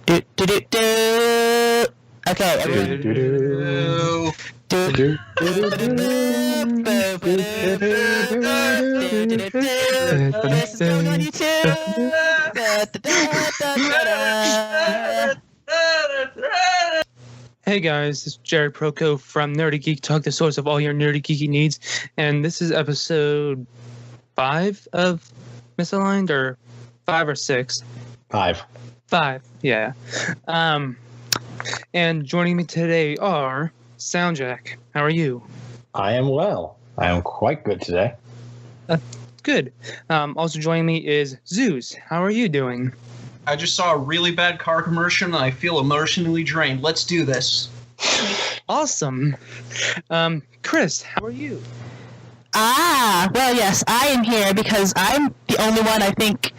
Do, do, do, do. Okay, everyone. This is going on YouTube. Hey guys, this is Jared Proco from Nerdy Geek Talk, the source of all your nerdy geeky needs, and this is episode 5 of Misaligned, or 5 or 6? 5. 5, yeah. And joining me today are SoundJack. How are you? I am well. I am quite good today. Good. Also joining me is Zeus. How are you doing? I just saw a really bad car commercial and I feel emotionally drained. Let's do this. Awesome. Chris, how are you? Well, yes, I am here because I'm the only one, I think,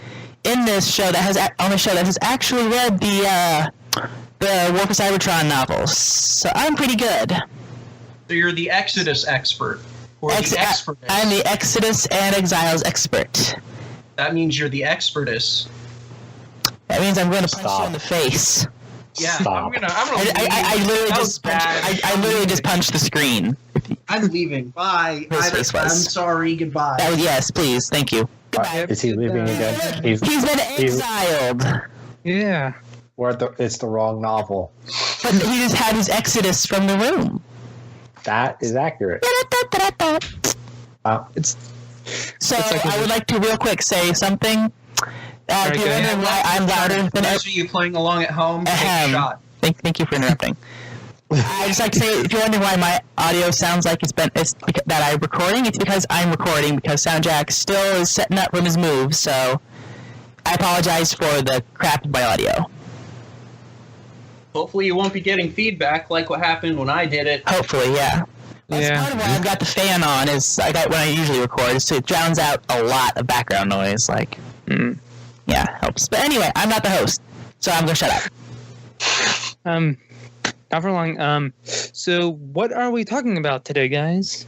in this show that has actually read the War for Cybertron novels. So I'm pretty good. So you're the Exodus expert. Or the expertess. I'm the Exodus and Exiles expert. That means you're the expertess. That means I'm going to punch you in the face. Yeah, Stop. I'm gonna. I literally just punched the screen. I'm leaving. Bye. I'm sorry. Goodbye. Yes, please. Thank you. Goodbye. Is he leaving again? He's been exiled. Yeah. It's the wrong novel. But he just had his exodus from the room. That is accurate. I would like to real quick say something. If you're wondering why I'm louder than those of you playing along at home, take a shot. Thank you for interrupting. I just like to say, if you're wondering why my audio sounds like that I'm recording, it's because I'm recording because SoundJack still is setting up from his move. So I apologize for the crap of my audio. Hopefully you won't be getting feedback like what happened when I did it. Hopefully, yeah. That's part of why I've got the fan on is when I usually record, so it drowns out a lot of background noise. Yeah, helps. But anyway, I'm not the host, so I'm gonna shut up. Not for long. So what are we talking about today, guys?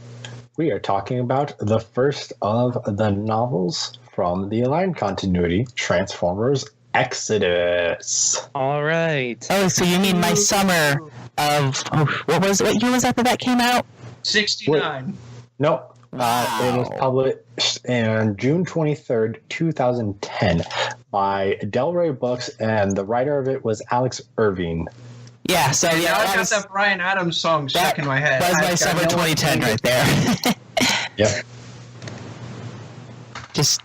We are talking about the first of the novels from the Aligned continuity, Transformers Exodus. All right. Oh, so you mean my summer of what year was that came out? 69. Nope. Wow. It was published on June 23rd, 2010 by Del Rey Books, and the writer of it was Alex Irving. Yeah, so now I got that Bryan Adams song stuck in my head. That was my summer 2010 right there. Yep.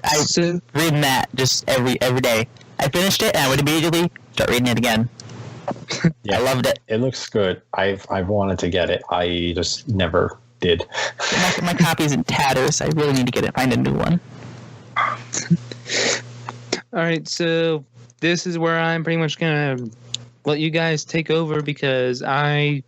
I'm reading that just every day. I finished it and I would immediately start reading it again. Yeah, I loved it. It looks good. I've wanted to get it. I just never did. My copy's in tatters. I really need to find a new one. All right, so this is where I'm pretty much gonna let you guys take over because I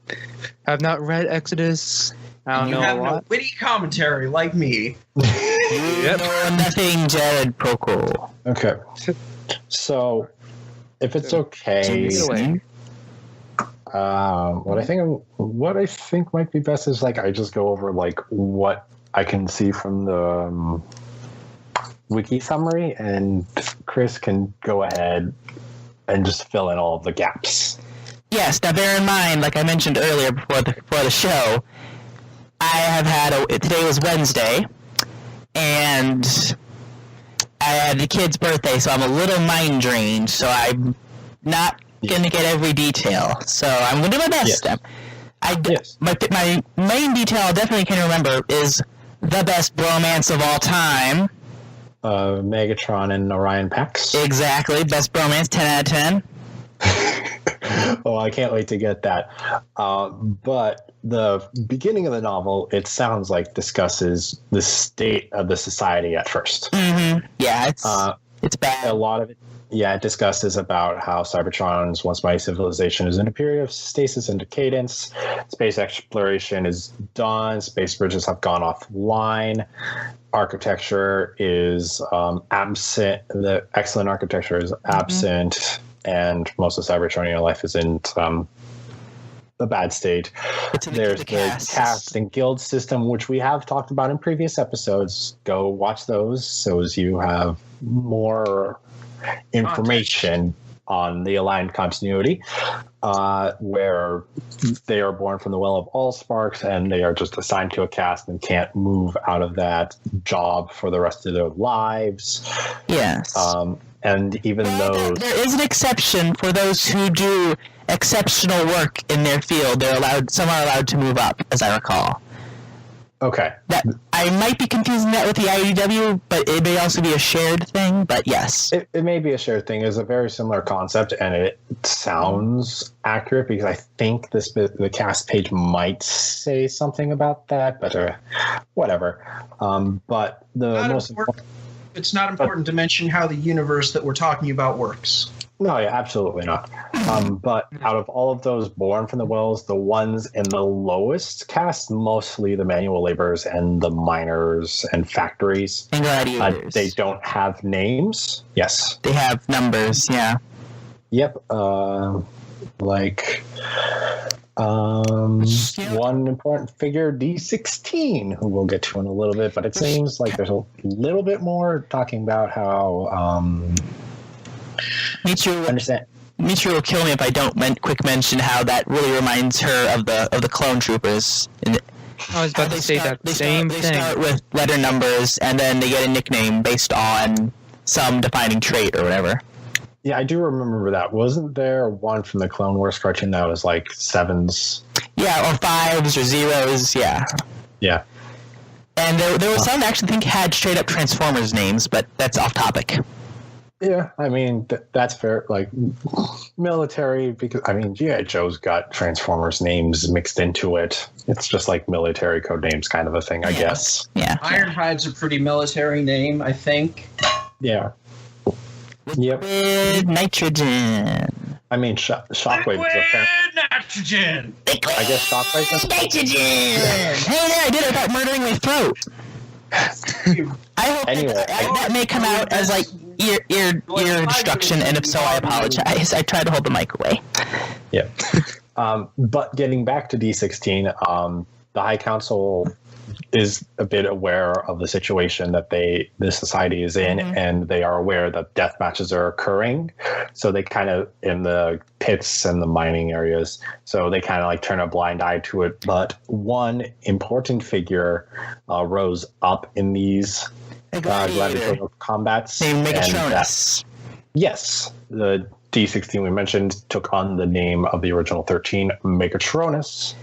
have not read Exodus. I don't know a lot. You have no witty commentary like me. Yep. Nothing, Jared Proco. Okay. So, if it's okay, what I think might be best is I just go over what I can see from the wiki summary, and Chris can go ahead and just fill in all of the gaps. Yes. Now, bear in mind, like I mentioned earlier before the show, I have had today was Wednesday, and I had the kid's birthday, so I'm a little mind drained. So I'm not going to get every detail. So I'm going to do my best. Yes. My main detail I definitely can remember is the best bromance of all time. Megatron and Orion Pax. Exactly. Best bromance, 10 out of 10. Oh, I can't wait to get that. But the beginning of the novel, it sounds like discusses the state of the society at first. Mm-hmm. Yeah, it's bad. A lot of it, it discusses about how Cybertron's once mighty civilization is in a period of stasis and decadence. Space exploration is done. Space bridges have gone offline. Architecture is absent. The excellent architecture is absent. And most of Cybertronian life is in a bad state. There's the caste and guild system, which we have talked about in previous episodes. Go watch those so as you have more information on the Aligned continuity, where they are born from the Well of Allsparks, and they are just assigned to a caste and can't move out of that job for the rest of their lives. Yes. And even though there is an exception for those who do exceptional work in their field, some are allowed to move up, as I recall. okay, That I might be confusing that with the IDW, but it may also be a shared thing. But yes, it may be a shared thing. It's a very similar concept, and it sounds accurate because I think the cast page might say something about that, but whatever. But the most important. It's not important to mention how the universe that we're talking about works. No, yeah, absolutely not. But out of all of those born from the wells, the ones in the lowest caste, mostly the manual laborers and the miners and factories, and gladiators. they don't have names. Yes. They have numbers. Yeah. Yep. One important figure, D16, who we'll get to in a little bit, but it seems like there's a little bit more talking about how Mitra will kill me if I don't quick mention how that really reminds her of the clone troopers. I was about to say that same thing. They start with letter numbers, and then they get a nickname based on some defining trait or whatever. Yeah, I do remember that. Wasn't there one from the Clone Wars cartoon that was like 7s? Yeah, or 5s or 0s, yeah. Yeah. And there was some that I actually think had straight-up Transformers names, but that's off topic. Yeah, I mean, that's fair. Like, military, because, I mean, G.I. Joe's got Transformers names mixed into it. It's just like military code names kind of a thing, I guess. Yeah. Ironhide's a pretty military name, I think. Yeah. Yep. Liquid nitrogen. I mean, Shockwave is a fan. Nitrogen! I guess Shockwave is Nitrogen! Hey there, I did it without murdering my throat. I hope that may come out as like ear destruction, and if so, I apologize. I tried to hold the mic away. Yeah. But getting back to D16, the High Council is a bit aware of the situation that the society is in, and they are aware that death matches are occurring. So they kind of, in the pits and the mining areas, so they kind of like turn a blind eye to it. But one important figure rose up in these gladiatorial combats. Named Megatronus. Yes, the D16 we mentioned took on the name of the original 13, Megatronus,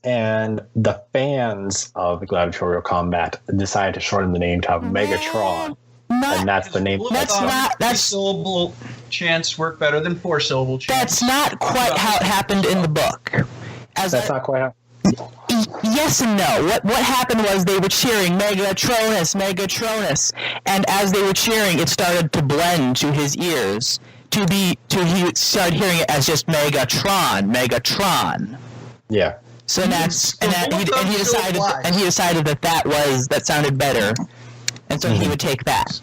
and the fans of the gladiatorial combat decided to shorten the name to Megatron, and that's the name. That's syllable chants work better than 4-syllable chants. That's not quite how it happened in the book. Not quite how. Yes and no. What happened was they were cheering Megatronus, Megatronus, and as they were cheering, it started to blend to his ears. He started hearing it as just Megatron, Megatron. Yeah. So he decided that sounded better, and so he would take that.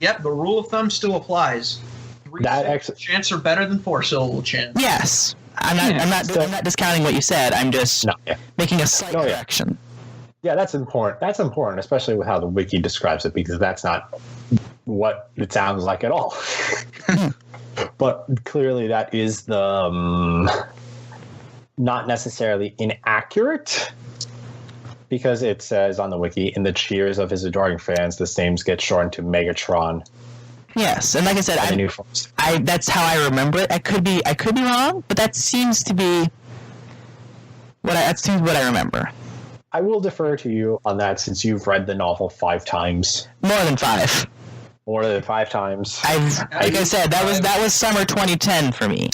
Yep, the rule of thumb still applies. 3-syllable chants are better than 4-syllable chants. Yes. I'm not discounting what you said. I'm just making a slight correction. Yeah, that's important. That's important, especially with how the wiki describes it, because that's not what it sounds like at all. But clearly that is the not necessarily inaccurate, because it says on the wiki, in the cheers of his adoring fans, the names get shortened to Megatron. Yes, and like I said, that's how I remember it. I could be wrong, but that seems to be what I remember. I will defer to you on that, since you've read the novel 5 times. More than 5. More than 5 times. Like I said, that was summer 2010 for me,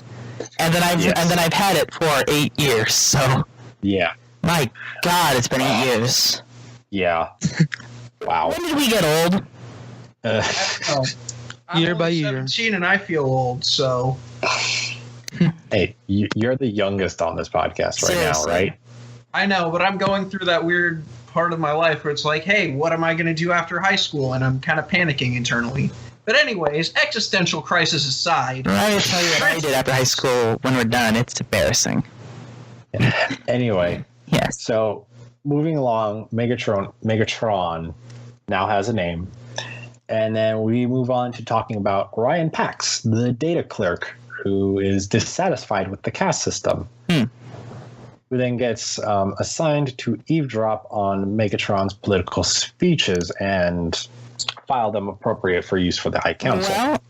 and then I've had it for 8 years. So yeah, my God, it's been 8 years. Yeah. Wow. When did we get old? Year by year. 17 and I feel old, so. Hey, you're the youngest on this podcast right Seriously. now, right? I know, but I'm going through that weird part of my life where it's like, hey, what am I going to do after high school? And I'm kind of panicking internally. But anyways, existential crisis aside. I will tell you what I did after high school when we're done. It's embarrassing. Anyway. Yes. So, moving along, Megatron now has a name. And then we move on to talking about Orion Pax, the data clerk, who is dissatisfied with the caste system. Who then gets assigned to eavesdrop on Megatron's political speeches and file them appropriate for use for the High Council. Well,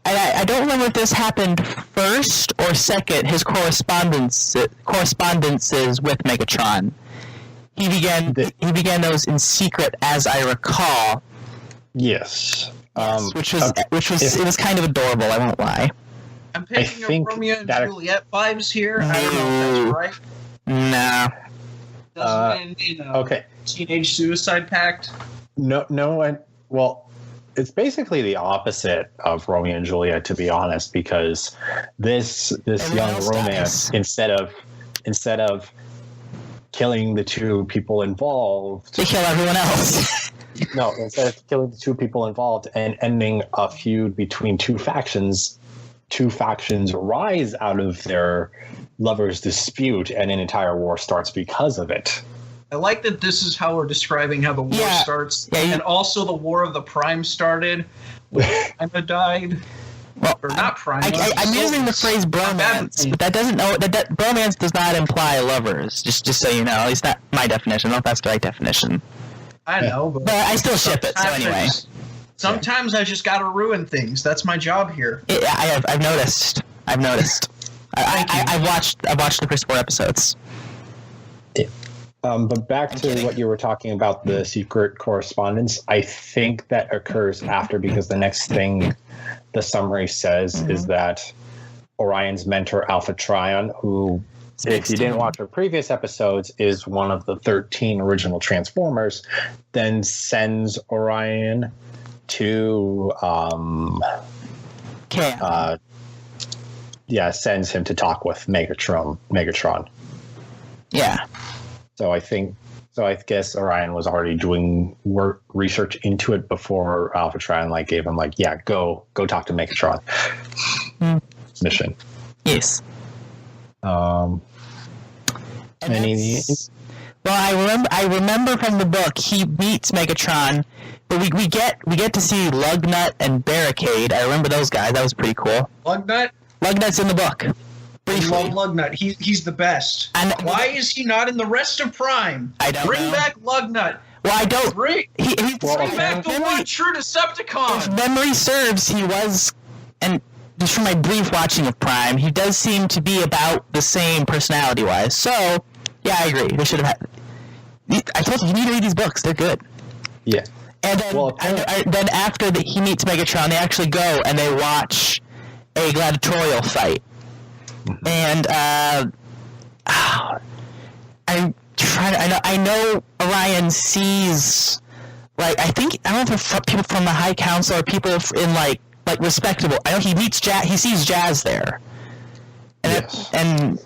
I don't remember if this happened first or second, his correspondences with Megatron. He began those in secret, as I recall. Yes. Which was it was kind of adorable, I won't lie. I'm picking up Romeo and Juliet vibes here. I don't know if that's right. No. Doesn't end in a teenage suicide pact. No. Well, it's basically the opposite of Romeo and Juliet, to be honest, because this young romance, instead of killing the two people involved, they kill everyone else. No, instead of killing the two people involved and ending a feud between two factions rise out of their lovers' dispute, and an entire war starts because of it. I like that this is how we're describing how the war starts, and also the War of the Prime started when Prima died. Well, or not Prime. I'm using the phrase bromance, but that doesn't know that bromance does not imply lovers. Just so you know, at least not my definition. I don't know if that's the right definition. I know, but I still ship it. So anyway, sometimes I just gotta ruin things. That's my job here. I've noticed. I've watched the first 4 episodes. Yeah. But back to what you were talking about, the secret correspondence. I think that occurs after, because the next thing the summary says is that Orion's mentor, Alpha Trion, who, if you didn't watch our previous episodes, is one of the 13 original Transformers, then sends Orion to sends him to talk with Megatron. Yeah. So I guess Orion was already doing research into it before Alpha Trion gave him go talk to Megatron mission. Yes. Well, I remember from the book he meets Megatron, but we get to see Lugnut and Barricade. I remember those guys. That was pretty cool. Lugnut's in the book. Briefly. I love Lugnut. He's the best. Why is he not in the rest of Prime? I don't know. Bring back Lugnut. Well, I don't. Bring back the one true Decepticon. If memory serves, he was, and just from my brief watching of Prime, he does seem to be about the same personality-wise. So, yeah, I agree. They should have had. I told you need to read these books. They're good. Yeah. And then, then after he meets Megatron, they actually go and they watch a gladiatorial fight. And I know Orion sees, I don't know if people from the High Council or people in respectable. I know he sees Jazz there, and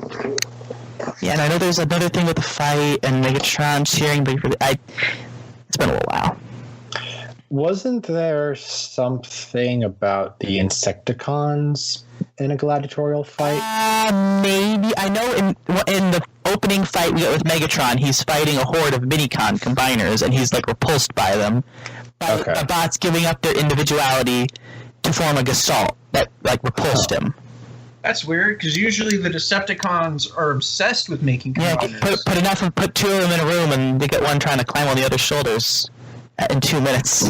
I know there's another thing with the fight and Megatron cheering, but it's been a little while. Wasn't there something about the Insecticons in a gladiatorial fight? Maybe. I know in the opening fight we get with Megatron, he's fighting a horde of Minicon combiners, and he's repulsed by them. The bots giving up their individuality to form a gestalt that repulsed him. That's weird, because usually the Decepticons are obsessed with making combiners. Yeah, put 2 of them in a room, and they get one trying to climb on the other's shoulders in 2 minutes.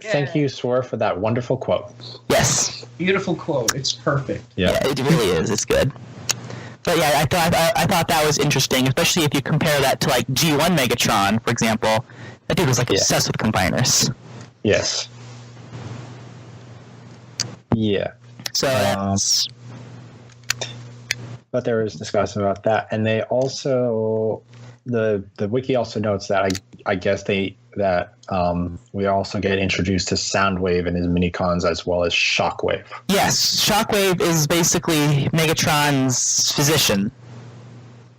Yeah. Thank you, Swerve, for that wonderful quote. Yes. Beautiful quote. It's perfect. Yeah, it really is. It's good. But yeah, I thought that was interesting, especially if you compare that to G1 Megatron, for example. That dude was obsessed with combiners. Yes. Yeah. So that's. But there was discussion about that, and they also the wiki also notes that I guess we also get introduced to Soundwave and his minicons, as well as Shockwave. Yes, Shockwave is basically Megatron's physician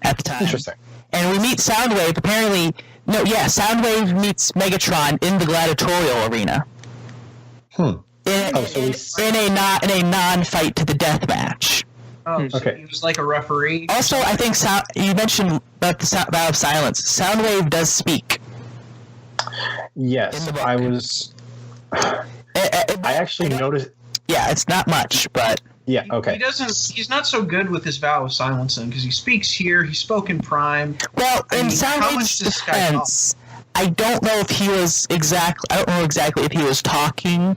at the time. Interesting. And we meet Soundwave. Apparently, Soundwave meets Megatron in the gladiatorial arena. In a non-fight to the death match. Oh, so he was like a referee. Also, I think you mentioned about the Vow of Silence. Soundwave does speak. Yes, I actually noticed. Yeah, it's not much, but Yeah. Okay. He doesn't. He's not so good with his vow of silence, because he speaks here. He spoke in Prime. well, I in mean, how much SoundJack's does this guy defense, I don't know if he was exactly. I don't know exactly if he was talking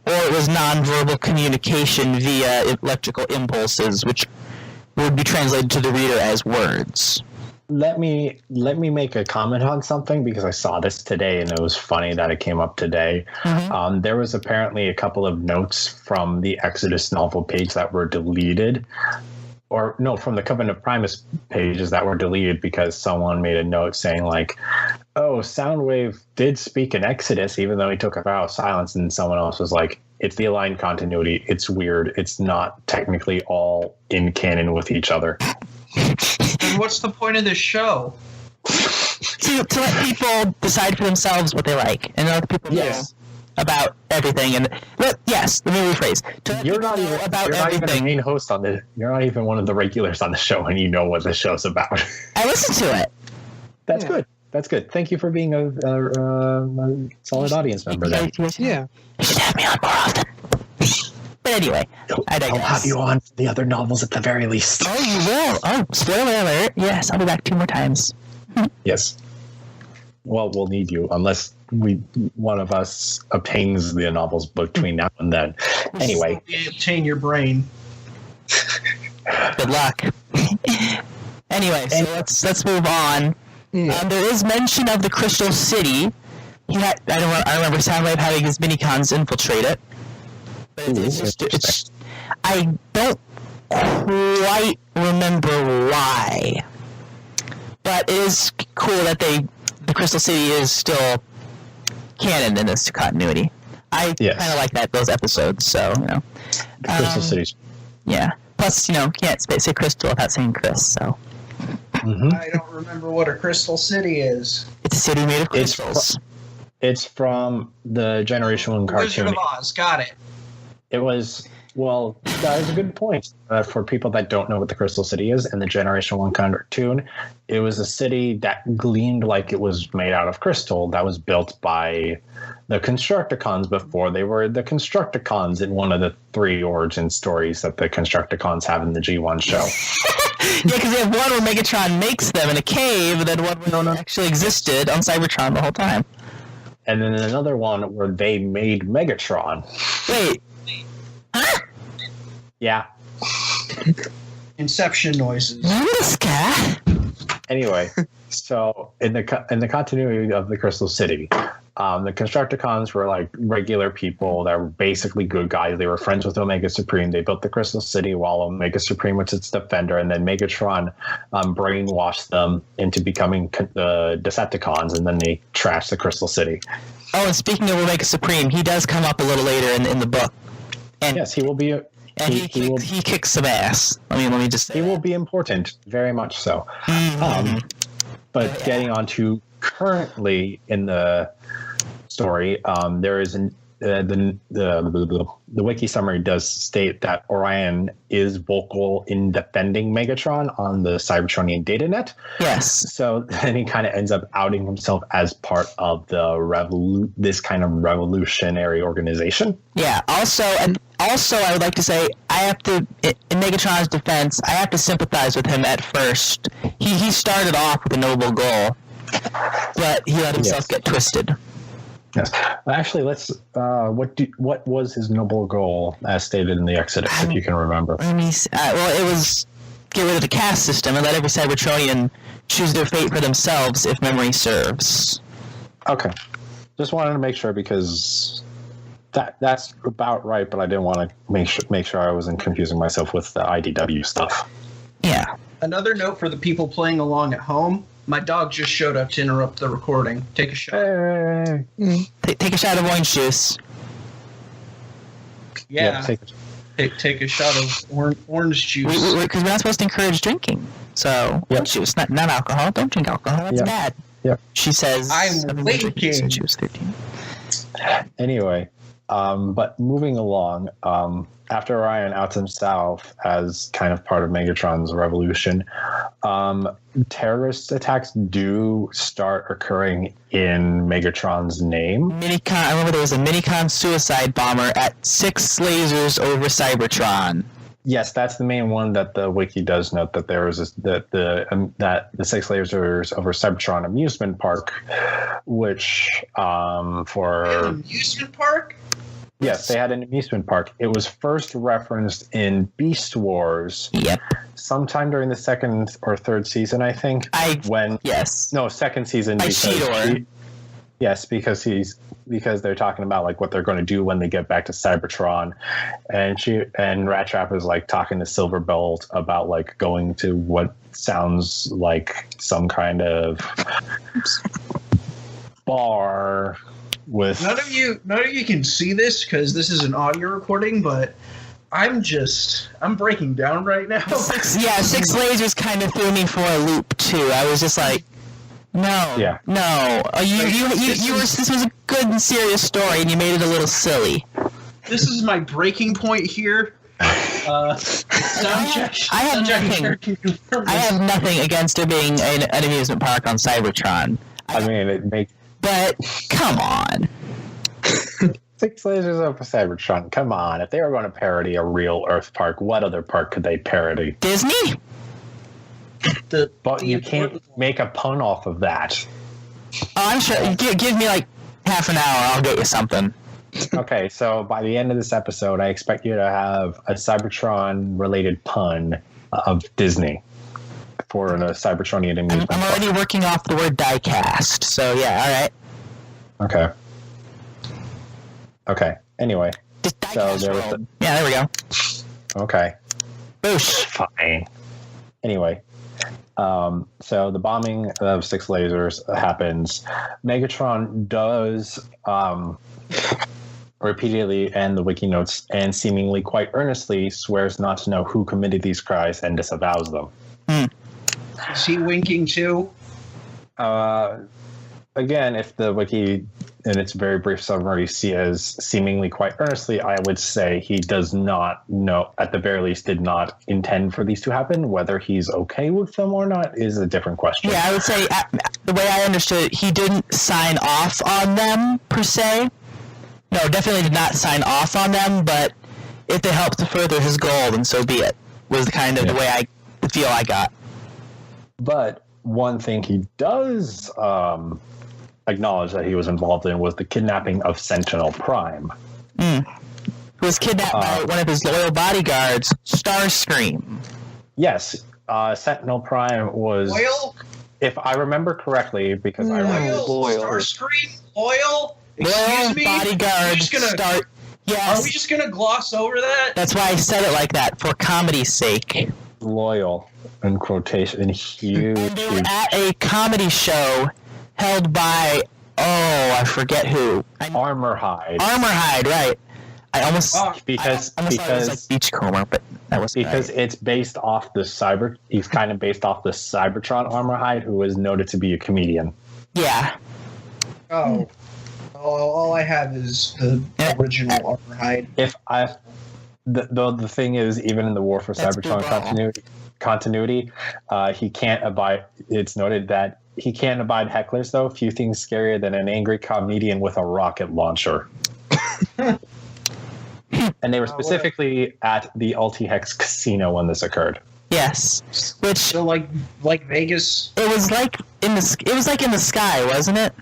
or it was nonverbal communication via electrical impulses, which would be translated to the reader as words. Let me make a comment on something, because I saw this today and it was funny that it came up today. Mm-hmm. There was apparently a couple of notes from the Exodus novel page that were deleted, or no, from the Covenant of Primus pages that were deleted because someone made a note saying like, "Oh, Soundwave did speak in Exodus even though he took a vow of silence," and someone else was like, "It's the aligned continuity. It's weird. It's not technically all in canon with each other." And what's the point of this show? To let people decide for themselves what they like and let people know about everything. And let me rephrase. To let You're people not know even about you're not even the everything. main host on this. You're not even one of the regulars on the show, and you know what the show's about. I listen to it. That's good. That's good. Thank you for being a solid audience member. Then Yeah. You should have me on more often. But anyway, I digress. I'll have you on for the other novels at the very least. Oh, you will? Oh, spoiler alert. Yes, I'll be back 2 more times. Yes. Well, we'll need you unless one of us obtains the novels between now and then. Anyway, You obtain your brain. Good luck. Anyway, so let's move on. Yeah. There is mention of the Crystal City. I remember Soundwave having his minicons infiltrate it. But it's I don't quite remember why. But it is cool that the Crystal City is still canon in this continuity. I kind of like those episodes, so, you know. the Crystal City's. Yeah. Plus, you know, can't say Crystal without saying Chris, so. Mm-hmm. I don't remember what a Crystal City is. It's a city made of crystals. It's from the Generation 1 Wizard cartoon. of Oz. Got it. It was, well, that is a good point. For people that don't know what the Crystal City is, in the Generation 1 cartoon, it was a city that gleamed like it was made out of crystal that was built by the Constructicons before they were the Constructicons in one of the 3 origin stories that the Constructicons have in the G1 show. Yeah, because they have one where Megatron makes them in a cave, and then one where they actually existed on Cybertron the whole time. And then another one where they made Megatron. Wait. Huh? Yeah. Inception noises. This guy? Anyway, so in the continuity of the Crystal City, the Constructicons were like regular people that were basically good guys. They were friends with Omega Supreme. They built the Crystal City while Omega Supreme was its defender, and then Megatron brainwashed them into becoming the Decepticons, and then they trashed the Crystal City. Oh, and speaking of Omega Supreme, he does come up a little later in the book. And Yes, he will be. he kicks some ass. Let me just say He will be important, very much so. Mhm. But getting on to currently in the story, there is the wiki summary does state that Orion is vocal in defending Megatron on the Cybertronian datanet. Yes. So then he kind of ends up outing himself as part of the this kind of revolutionary organization. Yeah. Also, I would like to say I have to, in Megatron's defense, I have to sympathize with him at first. He started off with a noble goal, but he let himself get twisted. Yes. Actually, let's. What was his noble goal as stated in the Exodus, if you can remember? Well, it was get rid of the caste system and let every Cybertronian choose their fate for themselves, if memory serves. Okay. Just wanted to make sure, because that's about right, but I didn't want to make sure I wasn't confusing myself with the IDW stuff. Yeah. Another note for the people playing along at home. My dog just showed up to interrupt the recording. Take a shot. Hey. Take a shot of orange juice. Yeah. Take Take a shot of orange juice. Because we're not supposed to encourage drinking. So, orange juice, not alcohol. Don't drink alcohol. That's bad. Yep. She says... I'm I've been waking. drinking since she was 13. Anyway, But moving along, after Orion outs himself as kind of part of Megatron's revolution, terrorist attacks do start occurring in Megatron's name. I remember there was a Minicon suicide bomber at 6 lasers over Cybertron. Yes, that's the main one that the wiki does note, that there was that the 6 lasers over Cybertron amusement park, which for amusement park. Yes, they had an amusement park. It was first referenced in Beast Wars. Yep. Sometime during the 2nd or 3rd season, I think. Yes. No, 2nd season. By Shidor. Yes, because they're talking about like what they're going to do when they get back to Cybertron, and Rat Trap is like talking to Silverbolt about like going to what sounds like some kind of bar with. None of you can see this because this is an audio recording, but I'm breaking down right now. 6 lasers kind of threw me for a loop too. I was just like, no. This was a good and serious story, and you made it a little silly. This is my breaking point here. SoundJack. I have nothing against there being an amusement park on Cybertron. But come on. 6 lasers over Cybertron. Come on. If they were going to parody a real Earth park, what other park could they parody? Disney? But you can't make a pun off of that. Oh, I'm sure. Give me like half an hour. I'll get you something. Okay, so by the end of this episode, I expect you to have a Cybertron-related pun of Disney for a Cybertronian amusement I'm already park. working off the word diecast, so yeah, all right. Okay. Anyway. Just diecast world. Yeah, there we go. Okay. Boosh. Fine. Anyway. So the bombing of 6 lasers happens. Megatron does repeatedly, and the wiki notes, and seemingly quite earnestly swears not to know who committed these crimes and disavows them. Is he winking too? Again, if the wiki in its very brief summary says seemingly quite earnestly, I would say he does not know, at the very least did not intend for these to happen. Whether he's okay with them or not is a different question. Yeah, I would say the way I understood it, he didn't sign off on them per se. No, definitely did not sign off on them, but if they helped to further his goal, then so be it, was kind of the feel I got. But one thing he does acknowledge that he was involved in was the kidnapping of Sentinel Prime. Who was kidnapped by one of his loyal bodyguards, Starscream. Yes, Sentinel Prime was... Loyal? If I remember correctly, because I remember... Starscream? Loyal? Excuse me? Bodyguard, Yes. Are we just going to gloss over that? That's why I said it like that, for comedy's sake. Loyal, in quotation, huge. And they were at a comedy show held by, I forget who. Armorhide. Armorhide, right. I almost because thought it was like Beachcomber, but that was because right. It's based off he's kind of based off the Cybertron Armorhide, who is noted to be a comedian. Yeah. All I have is the original Armorhide. The thing is, even in the War for Cybertron continuity, he can't abide. It's noted that he can't abide hecklers, though. Few things scarier than an angry comedian with a rocket launcher. And they were specifically at the Ulti-Hex Casino when this occurred. Yes. Which So like Vegas. it was like in the sky, wasn't it?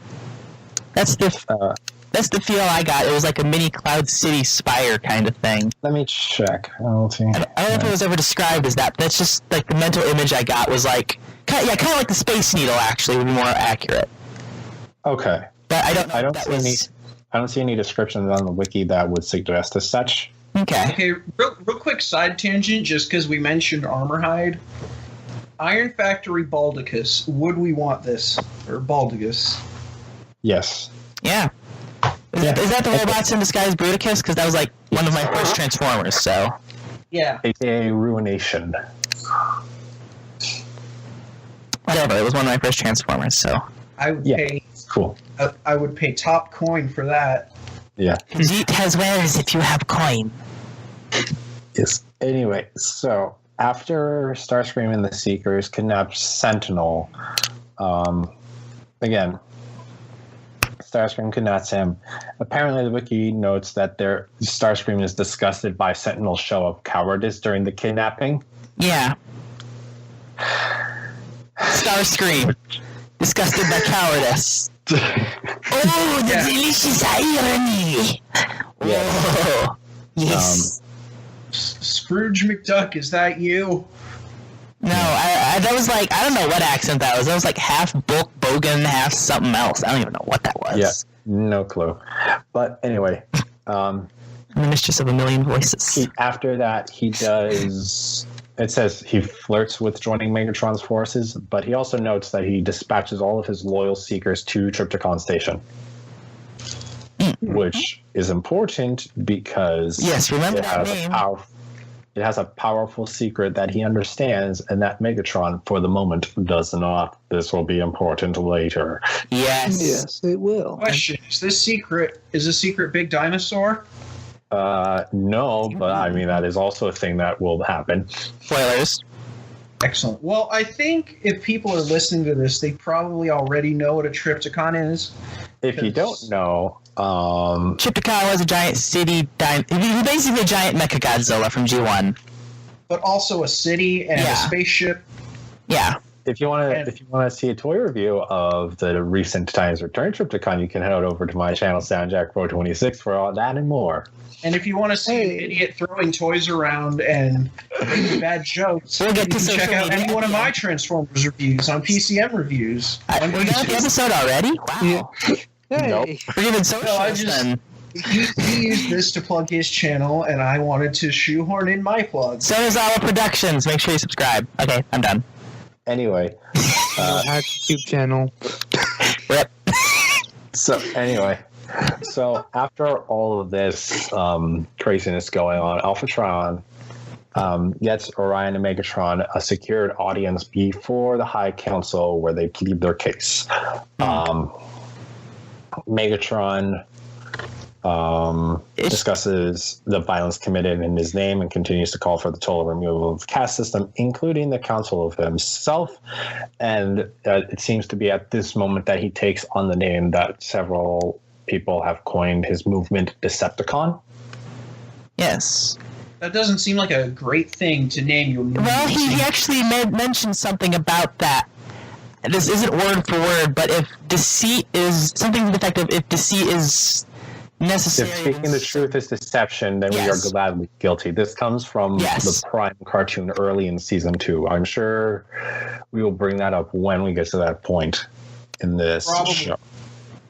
That's the feel I got. It was like a mini Cloud City Spire kind of thing. Let me check. I don't know if it was ever described as that. That's just like the mental image I got was like, kind of like the Space Needle. Actually, would be more accurate. Okay. But I don't know. I don't see any descriptions on the wiki that would suggest as such. Okay, real quick side tangent, just because we mentioned Armorhide. Iron Factory Baldicus. Would we want this? Or Baldigus? Yes. Yeah. Is that the Robots in Disguise Bruticus? Because that was like one of my first Transformers, so. Yeah. AKA Ruination. Whatever, it was one of my first Transformers, so. I would pay. Cool. I would pay top coin for that. Yeah. Vegeta has wares if you have coin. Yes. Anyway, so after Starscream and the Seekers kidnap Sentinel, again, Starscream kidnaps him. Apparently, the wiki notes that Starscream is disgusted by Sentinel's show of cowardice during the kidnapping. Yeah. Starscream. Disgusted by cowardice. Oh, the delicious irony. Yes. Oh, yes. Scrooge McDuck, is that you? No, that was like, I don't know what accent that was. That was like half Bogan, half something else. I don't even know what that was. Yeah, no clue. But anyway. I'm the mistress of a million voices. After that, he does... It says he flirts with joining Megatron's forces, but he also notes that he dispatches all of his loyal Seekers to Trypticon Station. Which is important because yes, remember that name. It has a powerful secret that he understands, and that Megatron, for the moment, does not. This will be important later. Yes. Yes, it will. Question: Is this secret big dinosaur? No, but I mean that is also a thing that will happen. Spoilers. Excellent. Well, I think if people are listening to this, they probably already know what a Trypticon is. If you don't know, Trypticon was a giant city. He's basically a giant Mecha Godzilla from G1. But also a city and a spaceship. Yeah. if you want to see a toy review of the recent Titans Return Trypticon, you can head over to my channel, SoundJack 426, for all that and more. And if you want to see an idiot throwing toys around and making bad jokes, we'll get you to can check out any one of my Transformers reviews on PCM Reviews. We're done with the episode already? Wow. Yeah. Hey. Nope. We're giving socials then. He used this to plug his channel, and I wanted to shoehorn in my plug. So is Our Productions. Make sure you subscribe. Okay, I'm done. Anyway. Hack YouTube channel. Rip. So after all of this craziness going on, Alphatron gets Orion and Megatron a secured audience before the High Council where they plead their case. Megatron discusses the violence committed in his name and continues to call for the total removal of the caste system, including the council of himself. And it seems to be at this moment that he takes on the name that several people have coined his movement, Decepticon. Yes. That doesn't seem like a great thing to name your movement. Well, he actually mentioned something about that. This isn't word for word, but if deceit is something to the effect of if deceit is necessary. If speaking the truth is deception, then we are gladly guilty. This comes from the Prime cartoon early in season 2. I'm sure we will bring that up when we get to that point in this show.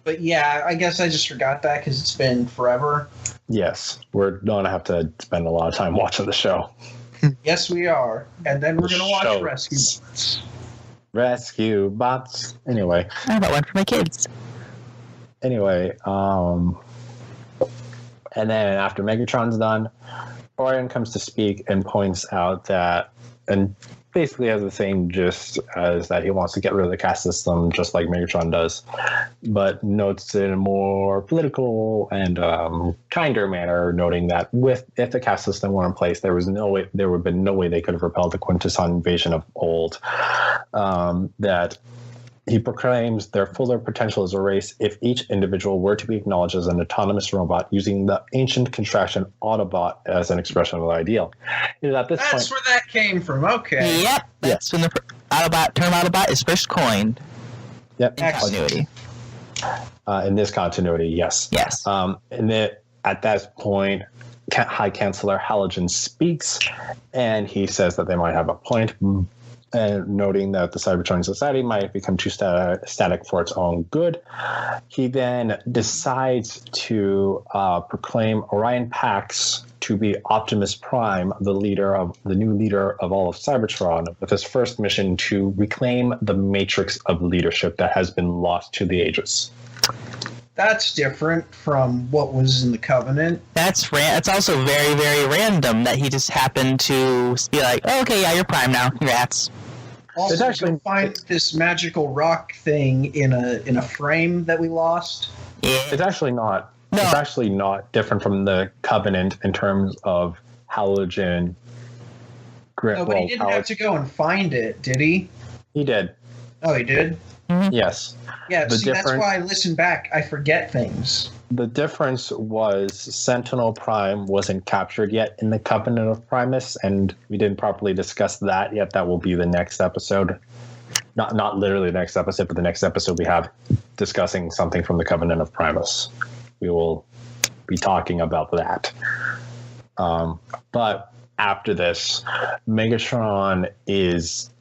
But yeah, I guess I just forgot that because it's been forever. Yes, we're going to have to spend a lot of time watching the show. Yes, we are. And then we're going to watch Rescue Bots. Rescue Bots. Anyway. I have one for my kids. Anyway, and then after Megatron's done, Orion comes to speak and points out that, and basically has the same gist as that he wants to get rid of the caste system just like Megatron does, but notes it in a more political and kinder manner, noting that if the caste system were in place, there would have been no way they could have repelled the Quintesson invasion of old. That he proclaims their fuller potential as a race if each individual were to be acknowledged as an autonomous robot using the ancient contraction Autobot as an expression of the ideal. That's where that came from. Okay. Yep. That's when the term Autobot is first coined. Yep. In continuity. In this continuity, yes. Yes. At that point, High Chancellor Halogen speaks, and he says that they might have a point. And noting that the Cybertron society might become too static for its own good. He then decides to proclaim Orion Pax to be Optimus Prime, the new leader of all of Cybertron, with his first mission to reclaim the matrix of leadership that has been lost to the ages. That's different from what was in the Covenant. It's also very, very random that he just happened to be like, oh, okay, yeah, you're Prime now. Congrats. Also, you'll find this magical rock thing in a frame that we lost. Yeah. It's actually not No. It's actually not different from the Covenant in terms of halogen. No, but he didn't have to go and find it, did he? He did. Oh, he did? Yes. Yeah, The see, that's why I listen back. I forget things. The difference was Sentinel Prime wasn't captured yet in the Covenant of Primus, and we didn't properly discuss that yet. That will be the next episode. Not literally the next episode, but the next episode we have discussing something from the Covenant of Primus. We will be talking about that. But after this, Megatron is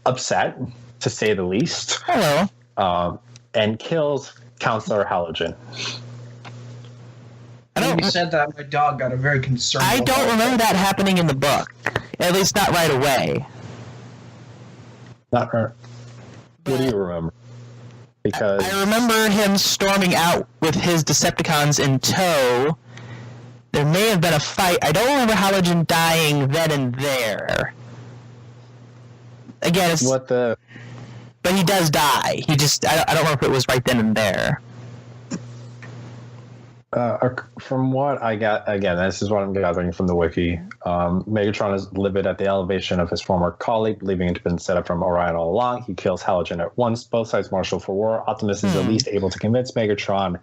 upset, to say the least. Hello. And kills Counselor Halogen. When you said that, my dog got a very concerned. I don't remember that happening in the book. At least not right away. Not her. What do you remember? Because I remember him storming out with his Decepticons in tow. There may have been a fight. I don't remember Halogen dying then and there. Again, it's... But he does die. He just... I don't remember if it was right then and there. From what I got, again, this is what I'm gathering from the wiki. Megatron is livid at the elevation of his former colleague, believing it to have been set up from Orion all along. He kills Halogen at once. Both sides marshal for war. Optimus is at least able to convince Megatron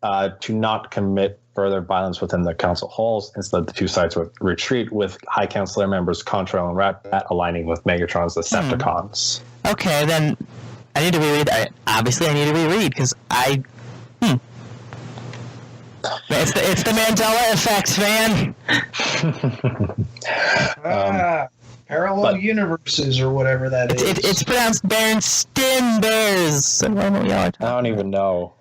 to not commit further violence within the council halls. Instead, the two sides would retreat, with High Councilor members Contrail and Ratbat aligning with Megatron's Decepticons. Okay, then I need to reread. Obviously, I need to reread because I. It's the Mandela effect, man. Parallel universes or whatever that is. It's pronounced Berenstain Bears. I don't even know.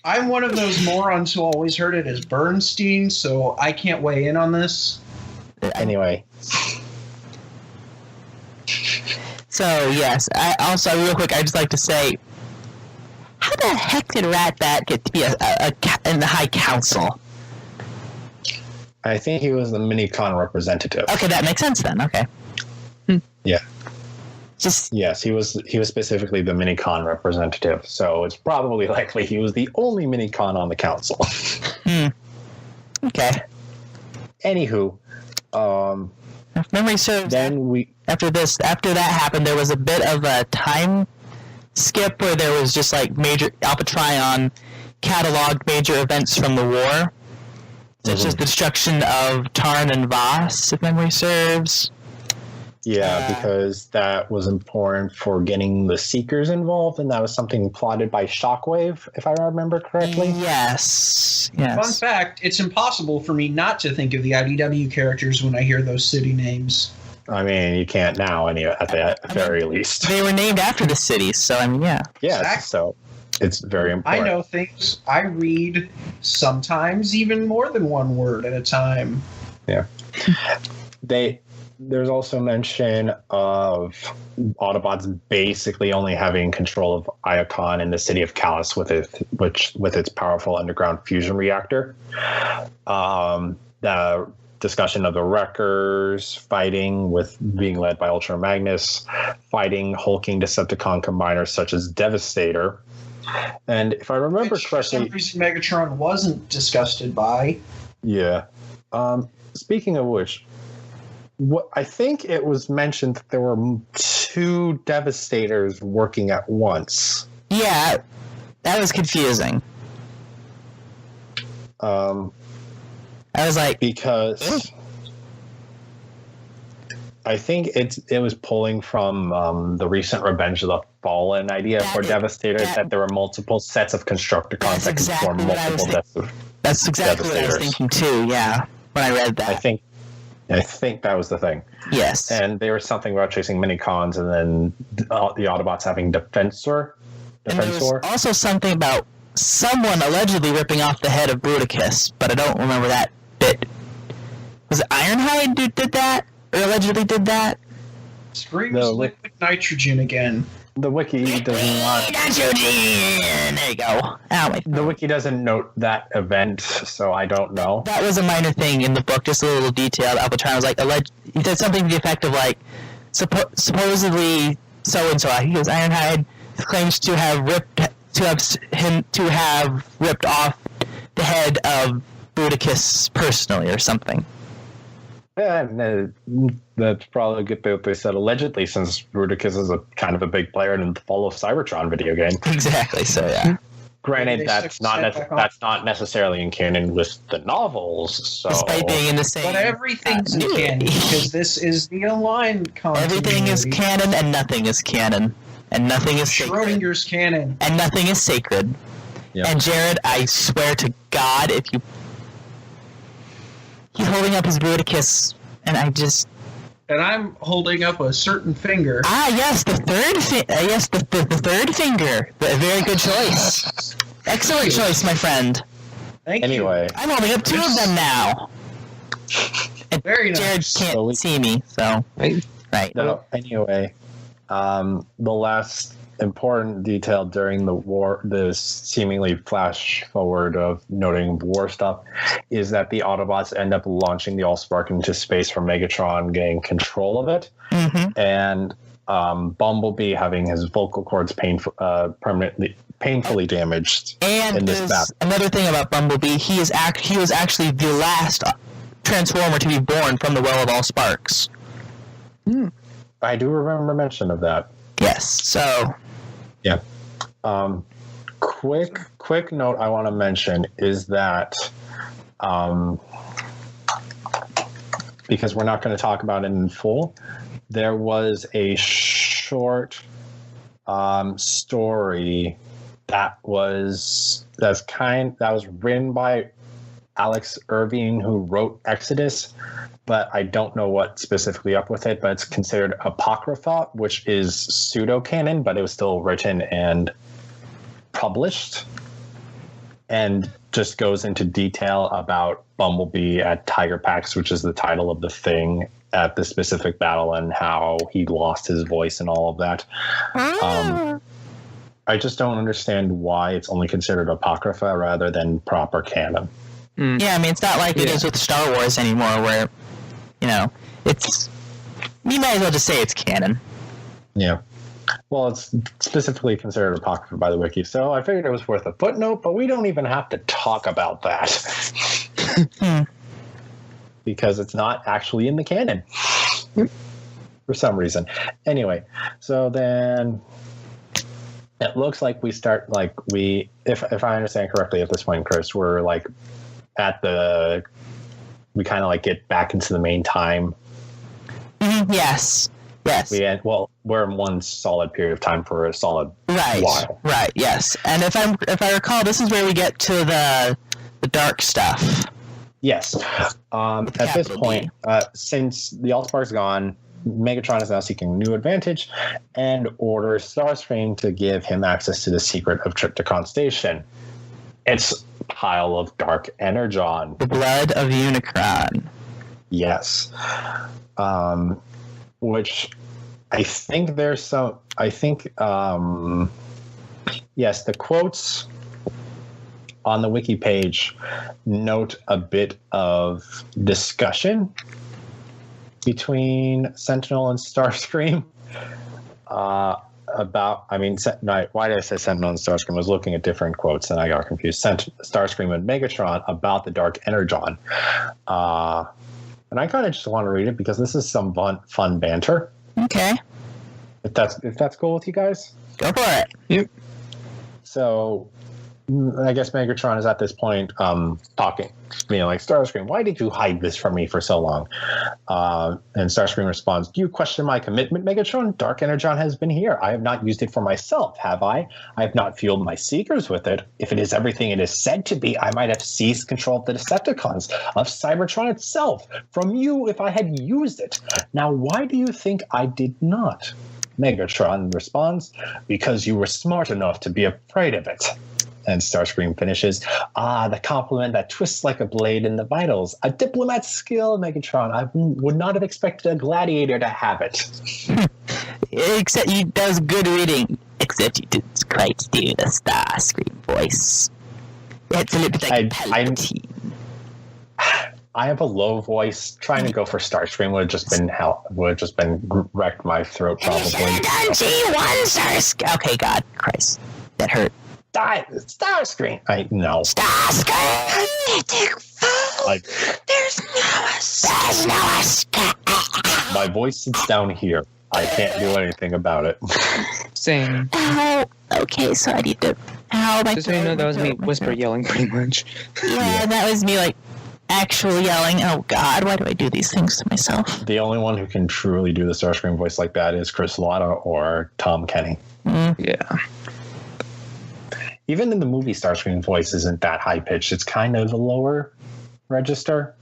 I'm one of those morons who always heard it as Bernstein, so I can't weigh in on this. Anyway. So, yes. I also, real quick, I'd just like to say, how the heck did Ratbat get to be in the High Council? I think he was the Minicon representative. Okay, that makes sense then. Okay. Yeah. Yes, he was specifically the Minicon representative, so it's probably likely he was the only Minicon on the council. Okay. Anywho, if memory serves, after that happened, there was a bit of a time skip where there was just like major Alpha Trion cataloged major events from the war, such as the destruction of Tarn and Voss, if memory serves. Yeah, because that was important for getting the Seekers involved, and that was something plotted by Shockwave, if I remember correctly. Yes. Fun fact, it's impossible for me not to think of the IDW characters when I hear those city names. I mean, you can't now, at the very least. They were named after the cities, so I mean, yeah. Yeah, Exactly. So it's very important. I know things. I read sometimes even more than one word at a time. Yeah. There's also mention of Autobots basically only having control of Iacon in the city of Callus with its powerful underground fusion reactor. The discussion of the Wreckers fighting with being led by Ultra Magnus, fighting hulking Decepticon combiners such as Devastator. And if I remember correctly, for some reason Megatron wasn't disgusted by. Yeah. Speaking of which, I think it was mentioned that there were two Devastators working at once. Yeah, that was confusing. I was like, because I think it was pulling from the recent Revenge of the Fallen idea for Devastator, that there were multiple sets of Constructicons that could form multiple sets of That's exactly what I was thinking too, yeah, when I read that. I think that was the thing. Yes. And there was something about chasing Minicons and then the Autobots having Defensor. And there was also something about someone allegedly ripping off the head of Bruticus, but I don't remember that bit. Was it Ironhide who did that? Or allegedly did that? Screams liquid nitrogen again. The wiki does not. Nitrogen! There you go. Ow, the wiki doesn't note that event, so I don't know. That was a minor thing in the book, just a little detail. Albatron was like, he said something to the effect of like, supposedly so and so. He goes, Ironhide claims to have ripped to have ripped off the head of Bruticus personally or something. Yeah, no, that's probably a good thing they said allegedly, since Bruticus is a kind of a big player in the Fall of Cybertron video game. Exactly. So yeah. Granted, that's not necessarily in canon with the novels. So Despite being in the same. But everything's in canon because this is the aligned continuity. Everything is canon and nothing is canon. And nothing is sacred. Schrodinger's canon. And nothing is sacred. Yep. And Jared, I swear to God, if you... He's holding up his Bruticus, and I just... And I'm holding up a certain finger. Ah, yes, the third the third finger. A very good choice. Excellent choice, my friend. Thank anyway, I'm holding up two of them now. And Very nice. Jared can't see me, so... Right. no, anyway, the last important detail during the war, this seemingly flash forward of noting war stuff, is that the Autobots end up launching the Allspark into space from Megatron getting control of it, and Bumblebee having his vocal cords painfully damaged. And in this there's battle. another thing about Bumblebee. He was actually the last Transformer to be born from the Well of All Sparks. I do remember mention of that. Yes. So. Yeah. Quick note I want to mention is that, because we're not going to talk about it in full, there was a short story that was written by Alex Irving, who wrote Exodus, but I don't know what specifically up with it, but it's considered Apocrypha, which is pseudo-canon, but it was still written and published, and just goes into detail about Bumblebee at Tiger Pax, which is the title of the thing at the specific battle, and how he lost his voice and all of that. I just don't understand why it's only considered Apocrypha rather than proper canon. Yeah, I mean, it's not like it is with Star Wars anymore, where, it's... You might as well just say it's canon. Yeah. Well, it's specifically considered Apocrypha by the wiki, so I figured it was worth a footnote, but we don't even have to talk about that. Because it's not actually in the canon. For some reason. Anyway, so then... It looks like we start, if I understand correctly at this point, Chris, we're, we kind of get back into the main time. Yes. We're in one solid period of time for a solid while. Right. Yes. And if I recall, this is where we get to the dark stuff. Yes. At this point, since the Allspark's gone, Megatron is now seeking a new advantage and orders Starscream to give him access to the secret of Triptychon Station. It's a pile of dark energon. The blood of Unicron. Yes. Which I think there's some... yes, the quotes on the wiki page note a bit of discussion between Sentinel and Starscream about, why did I say Sentinel and Starscream? I was looking at different quotes and I got confused. Starscream and Megatron about the Dark Energon. And I kind of just want to read it because this is some fun banter. Okay. If that's cool with you guys? Go for it. Yep. So I guess Megatron is at this point talking, being like, Starscream, why did you hide this from me for so long? And Starscream responds, do you question my commitment, Megatron? Dark Energon has been here. I have not used it for myself, have I? I have not fueled my Seekers with it. If it is everything it is said to be, I might have seized control of the Decepticons, of Cybertron itself, from you if I had used it. Now, why do you think I did not? Megatron responds, because you were smart enough to be afraid of it. And Starscream finishes, the compliment that twists like a blade in the vitals. A diplomat's skill, Megatron. I would not have expected a gladiator to have it. Except he does good reading. Except you didn't quite do the Starscream voice. It's a little bit like Palpatine. I have a low voice. Trying to go for Starscream would have just been hell. Would have just been wrecked my throat probably. G1 Starscream. Okay, God Christ, that hurt. Die! Starscream! I know. Starscream! Like, There's no escape. my voice sits down here. I can't do anything about it. Same. Ow. Okay, so I need to. Ow, my Just so you know, that was me whisper yelling pretty much. Yeah, and that was me like actual yelling. Oh God, why do I do these things to myself? The only one who can truly do the Starscream voice like that is Chrystabella or Tom Kenny. Yeah. Even in the movie, Starscream voice isn't that high pitched. It's kind of a lower register.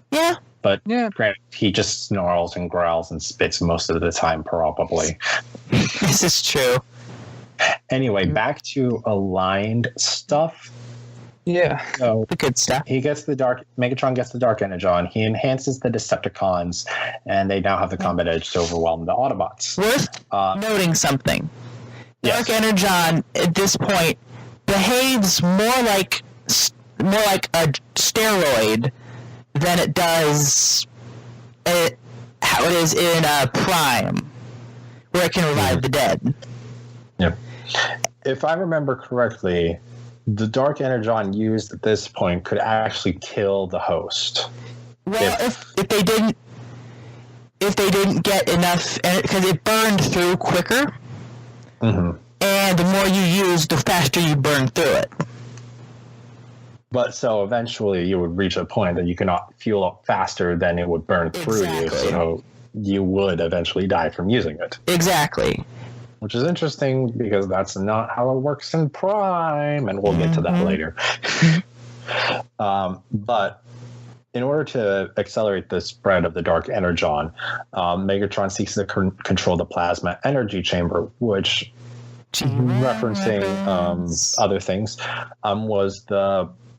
Yeah. But Yeah. granted, he just snarls and growls and spits most of the time, probably. This is true. Anyway, back to aligned stuff. Yeah. So The good stuff. Megatron gets the Dark Energon. He enhances the Decepticons, and they now have the combat edge to overwhelm the Autobots. Worth noting something. Yes. Dark Energon at this point behaves more like a steroid than it does how it is in Prime, where it can revive the dead. Yep. If I remember correctly, the Dark Energon used at this point could actually kill the host. Well, if they didn't get enough, because it burned through quicker, Mm-hmm. and the more you use, the faster you burn through it. But so eventually you would reach a point that you cannot fuel up faster than it would burn through you, Exactly. so you would eventually die from using it. Exactly. Which is interesting because that's not how it works in Prime, and we'll get to that later. But in order to accelerate the spread of the Dark Energon, Megatron seeks to control the plasma energy chamber, which, referencing other things, was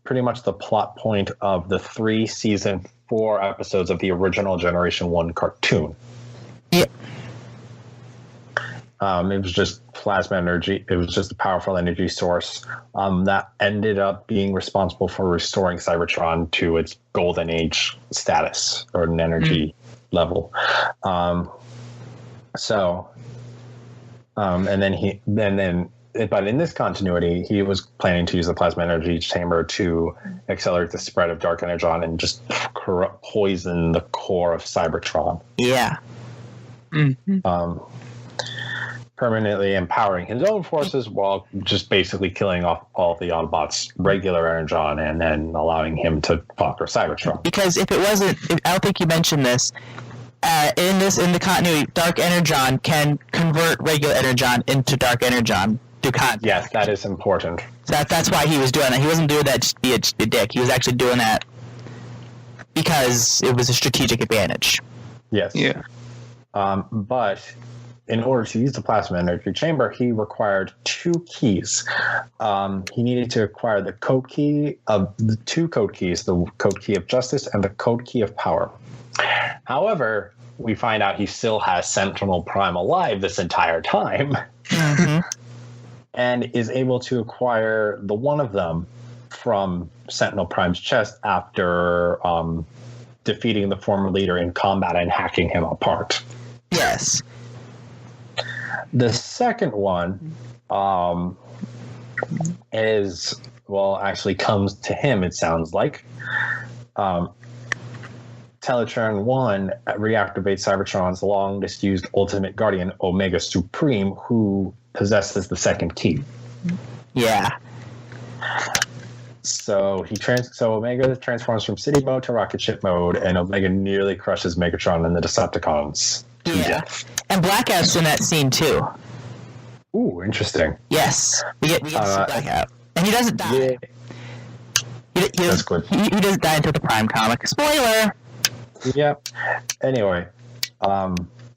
pretty much the plot point of the 3 season 4 episodes of the original Generation 1 cartoon. Yep. It was just plasma energy. It was just a powerful energy source that ended up being responsible for restoring Cybertron to its golden age status or an energy level. But in this continuity, he was planning to use the plasma energy chamber to accelerate the spread of Dark Energon and just poison the core of Cybertron. Yeah. Permanently empowering his own forces while just basically killing off all of the Autobots' regular Energon and then allowing him to conquer Cybertron. Because if it wasn't, I don't think you mentioned this. In the continuity, Dark Energon can convert regular Energon into Dark Energon through contact. Yes, that is important. So that's why he was doing that. He wasn't doing that just to be a dick. He was actually doing that because it was a strategic advantage. Yes. Yeah. But in order to use the plasma energy chamber, he required 2 keys. He needed to acquire the code key of the 2 code keys, the code key of justice and the code key of power. However, we find out he still has Sentinel Prime alive this entire time. Mm-hmm. And is able to acquire the one of them from Sentinel Prime's chest after defeating the former leader in combat and hacking him apart. Yes. The second one actually comes to him, it sounds like. Teletran 1 reactivates Cybertron's long-disused Ultimate Guardian, Omega Supreme, who possesses the second key. Yeah. So Omega transforms from city mode to rocket ship mode, and Omega nearly crushes Megatron and the Decepticons to death. And Blackout's in that scene too. Ooh, interesting. Yes. We get to see Blackout. And he doesn't die. Yeah. That's good. He doesn't die until the Prime comic. Spoiler! Yep. Anyway,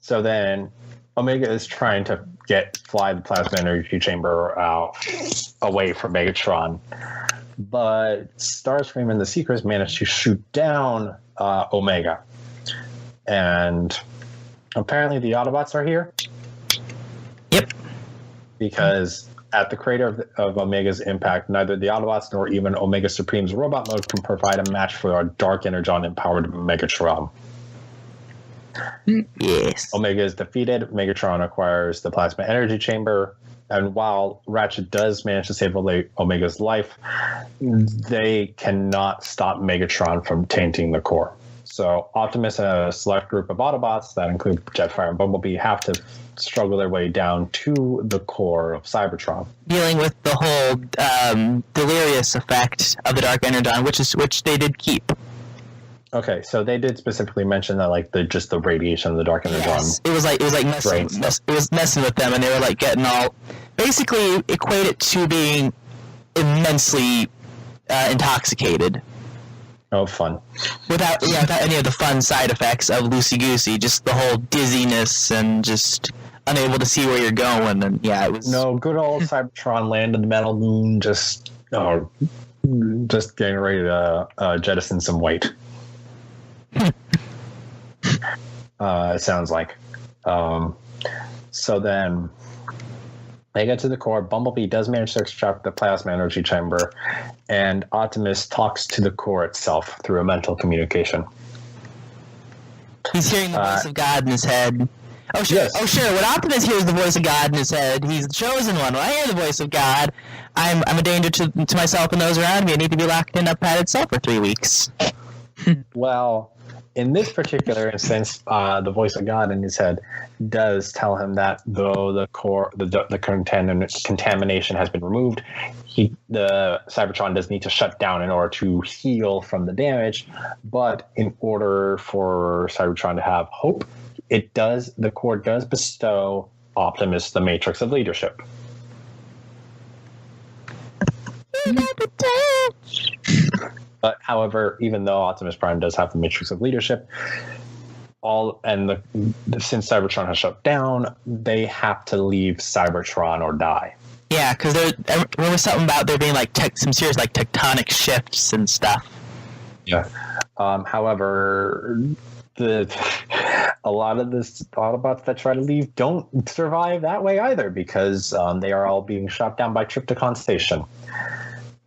so then Omega is trying to fly the plasma energy chamber out away from Megatron, but Starscream and the Seekers manage to shoot down Omega, and apparently the Autobots are here. Yep. Because at the crater of Omega's impact, neither the Autobots nor even Omega Supreme's robot mode can provide a match for our Dark Energon-empowered Megatron. Yes. Omega is defeated. Megatron acquires the plasma energy chamber, And while Ratchet does manage to save Omega's life, they cannot stop Megatron from tainting the core. So Optimus and a select group of Autobots that include Jetfire and Bumblebee have to struggle their way down to the core of Cybertron, dealing with the whole delirious effect of the Dark Energon, which they did keep. Okay, so they did specifically mention that, like, the radiation of the Dark Energon. Yes, it was like messing with them, and they were like getting all basically equate it to being immensely intoxicated. Oh, fun! Without any of the fun side effects of loosey goosey, just the whole dizziness and just unable to see where you're going, and it was good old Cybertron landed the metal moon, just getting ready to jettison some weight. It sounds like. So then they get to the core. Bumblebee does manage to extract the plasma energy chamber, and Optimus talks to the core itself through a mental communication. He's hearing the voice of God in his head. Oh sure, yes. Oh sure. When Optimus hears the voice of God in his head, he's the chosen one. When I hear the voice of God, I'm a danger to myself and those around me. I need to be locked in a padded cell for 3 weeks. Well, in this particular instance, the voice of God in his head does tell him that though the contamination has been removed, the Cybertron does need to shut down in order to heal from the damage. But in order for Cybertron to have hope, the core does bestow Optimus the Matrix of Leadership. But however, even though Optimus Prime does have the Matrix of Leadership, since Cybertron has shut down, they have to leave Cybertron or die. Yeah, because there was something about there being like some serious like tectonic shifts and stuff. Yeah. However, a lot of the Autobots that try to leave don't survive that way either, because they are all being shot down by Trypticon Station.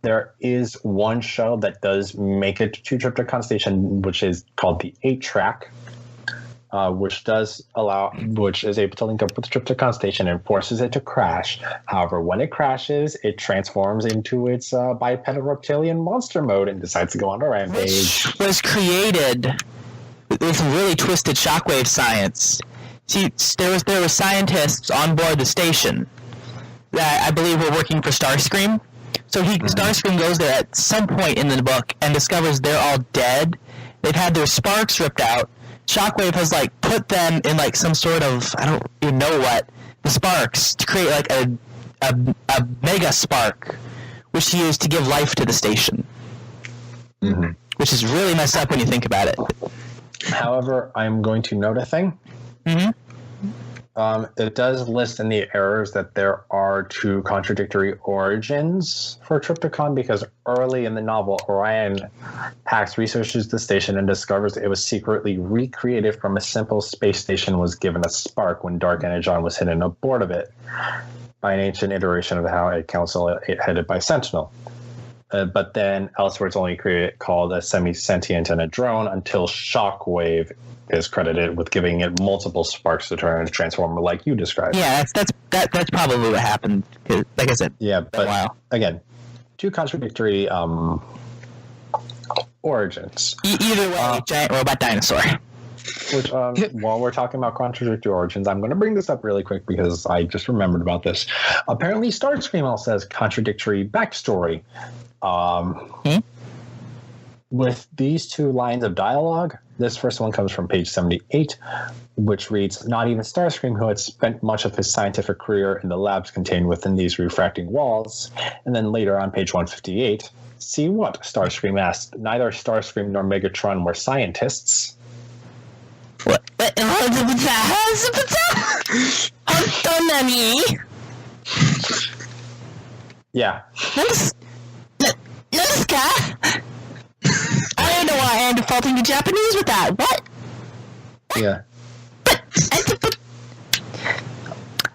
There is one shuttle that does make it to Trypticon Station, which is called the 8-track, which is able to link up with Trypticon Station and forces it to crash. However, when it crashes, it transforms into its bipedal reptilian monster mode and decides to go on a rampage. Which was created with really twisted shockwave science. See, there were scientists on board the station that I believe were working for Starscream. So Starscream goes there at some point in the book and discovers they're all dead. They've had their sparks ripped out. Shockwave has like put them in like some sort of, I don't even know what, the sparks to create like a mega spark, which he used to give life to the station. Mm-hmm. Which is really messed up when you think about it. However, I'm going to note a thing. Mm-hmm. It does list in the errors that there are 2 contradictory origins for Trypticon, because early in the novel, Orion Pax researches the station and discovers it was secretly recreated from a simple space station was given a spark when Dark Energon was hidden aboard of it by an ancient iteration of the Howard Council headed by Sentinel. But then elsewhere it's only called a semi-sentient and a drone until Shockwave is credited with giving it multiple sparks to turn into a transformer like you described. Yeah, that's probably what happened. Like I said, yeah, but again, 2 contradictory origins. Either way, giant robot dinosaur. Which, while we're talking about contradictory origins, I'm going to bring this up really quick because I just remembered about this. Apparently, Starscream also says contradictory backstory. With these 2 lines of dialogue, this first one comes from page 78, which reads, "Not even Starscream, who had spent much of his scientific career in the labs contained within these refracting walls." And then later on page 158, "See what?" Starscream asked. "Neither Starscream nor Megatron were scientists." What? Yeah. I don't know why I'm defaulting to Japanese with that. What? Yeah.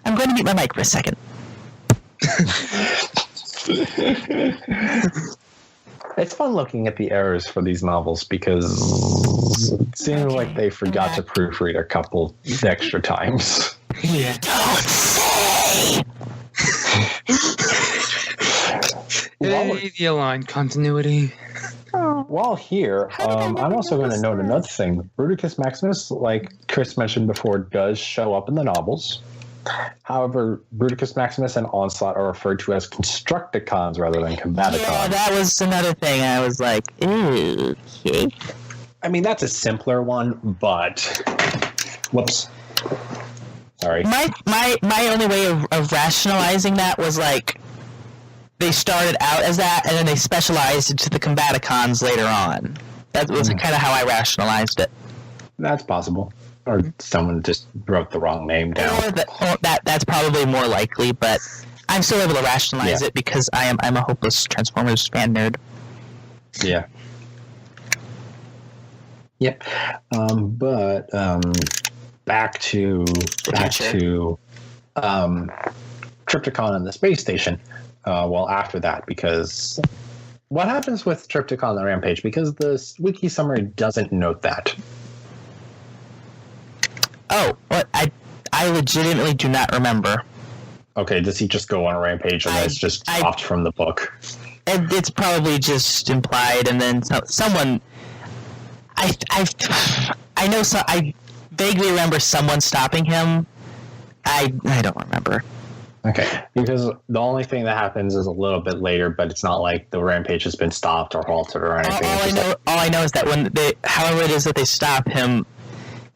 I'm going to mute my mic for a second. It's fun looking at the errors for these novels because it seems like they forgot to proofread a couple extra times. Yeah. Don't say! Hey, the aligned continuity. While here, I'm also going to note another thing. Bruticus Maximus, like Chris mentioned before, does show up in the novels. However, Bruticus Maximus and Onslaught are referred to as Constructicons rather than Combaticons. Yeah, that was another thing. I was like, ooh, okay. I mean, that's a simpler one, but... Whoops. Sorry. My only way of rationalizing that was like, they started out as that, and then they specialized into the Combaticons later on. That was kind of how I rationalized it. That's possible. Or someone just wrote the wrong name down. That's probably more likely, but I'm still able to rationalize it because I'm a hopeless Transformers fan nerd. Yeah. Yep. But back to Trypticon and the space station. Well, after that, because what happens with Trypticon and the Rampage? Because the wiki summary doesn't note that. Oh, what? I legitimately do not remember. Okay, does he just go on a rampage and then it's just dropped from the book? It's probably just implied, and then someone. I know. So I vaguely remember someone stopping him. I don't remember. Okay, because the only thing that happens is a little bit later, but it's not like the rampage has been stopped or halted or anything. All I know is that when however it is that they stop him,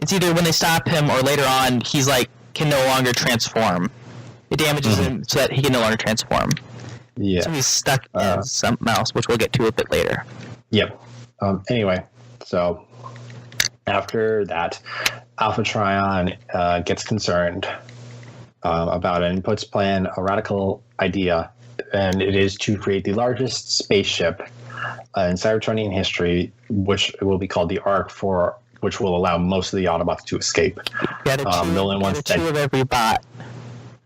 it's either when they stop him or later on he's like can no longer transform. It damages him so that he can no longer transform. Yeah. So he's stuck as something else, which we'll get to a bit later. Yep. Anyway, so after that, Alpha Trion gets concerned about it and puts plan a radical idea, and it is to create the largest spaceship in Cybertronian history, which will be called the Ark, which will allow most of the Autobots to escape. Two of every bot.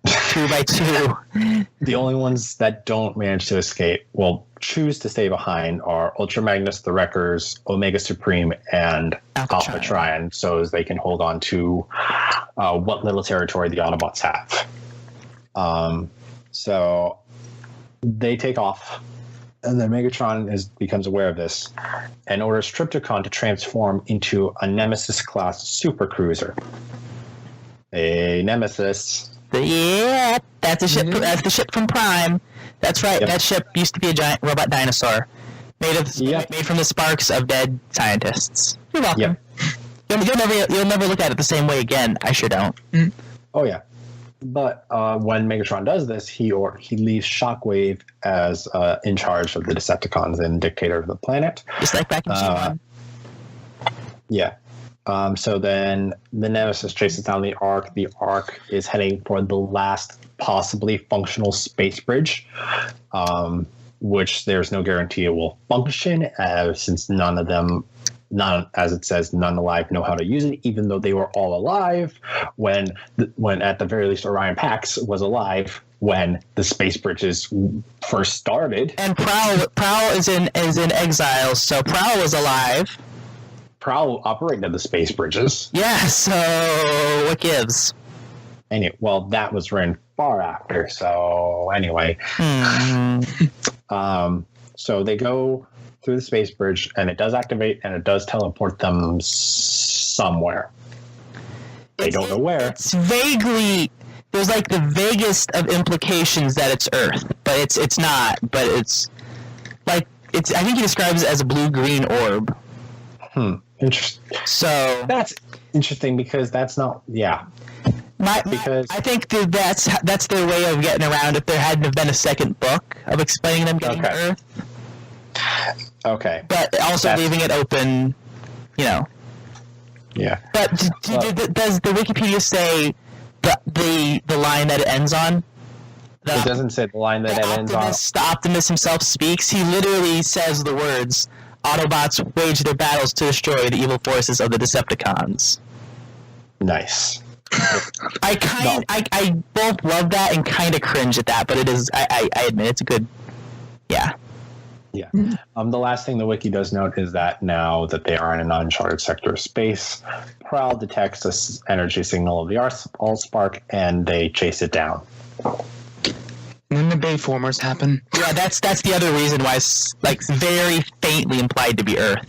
2 by 2. The only ones that don't manage to escape, well, choose to stay behind, are Ultra Magnus, the Wreckers, Omega Supreme, and Alpha Trion, so as they can hold on to what little territory the Autobots have. So they take off, and then Megatron becomes aware of this and orders Trypticon to transform into a Nemesis-class supercruiser. A Nemesis... Yeah, that's a ship. That's the ship from Prime. That's right. Yep. That ship used to be a giant robot dinosaur, made from the sparks of dead scientists. You're welcome. Yep. You'll never look at it the same way again. I sure don't. Mm-hmm. Oh yeah, but when Megatron does this, he leaves Shockwave as in charge of the Decepticons and dictator of the planet. Just like back in G1. Yeah. So then the Nemesis chases down the Ark. The Ark is heading for the last possibly functional space bridge, which there's no guarantee it will function, since none as it says, none alive know how to use it, even though they were all alive when at the very least Orion Pax was alive when the space bridges first started. And Prowl is in exile, so Prowl was alive. Prowl operated the space bridges. Yeah, so what gives? Anyway, well, that was written far after. So anyway, so they go through the space bridge, and it does activate, and it does teleport them somewhere. They don't know where. It's vaguely. There's like the vaguest of implications that it's Earth, but it's not. But it's like it's. I think he describes it as a blue-green orb. Interesting. So that's interesting because that's not. Yeah. Because I think that's their way of getting around. If there hadn't have been a second book of explaining them getting to Earth. Okay. But also leaving it open, you know. Yeah. But does the Wikipedia say the line that it ends on? It doesn't say the line that it ends on. The Optimus himself speaks. He literally says the words, Autobots wage their battles to destroy the evil forces of the Decepticons. Nice. I both love that and kind of cringe at that, but it is, I admit, it's a good, yeah. Yeah. The last thing the wiki does note is that now that they are in an uncharted sector of space, Prowl detects this energy signal of the Allspark, and they chase it down. When the Bayformers happen. Yeah, that's the other reason why it's like very faintly implied to be Earth.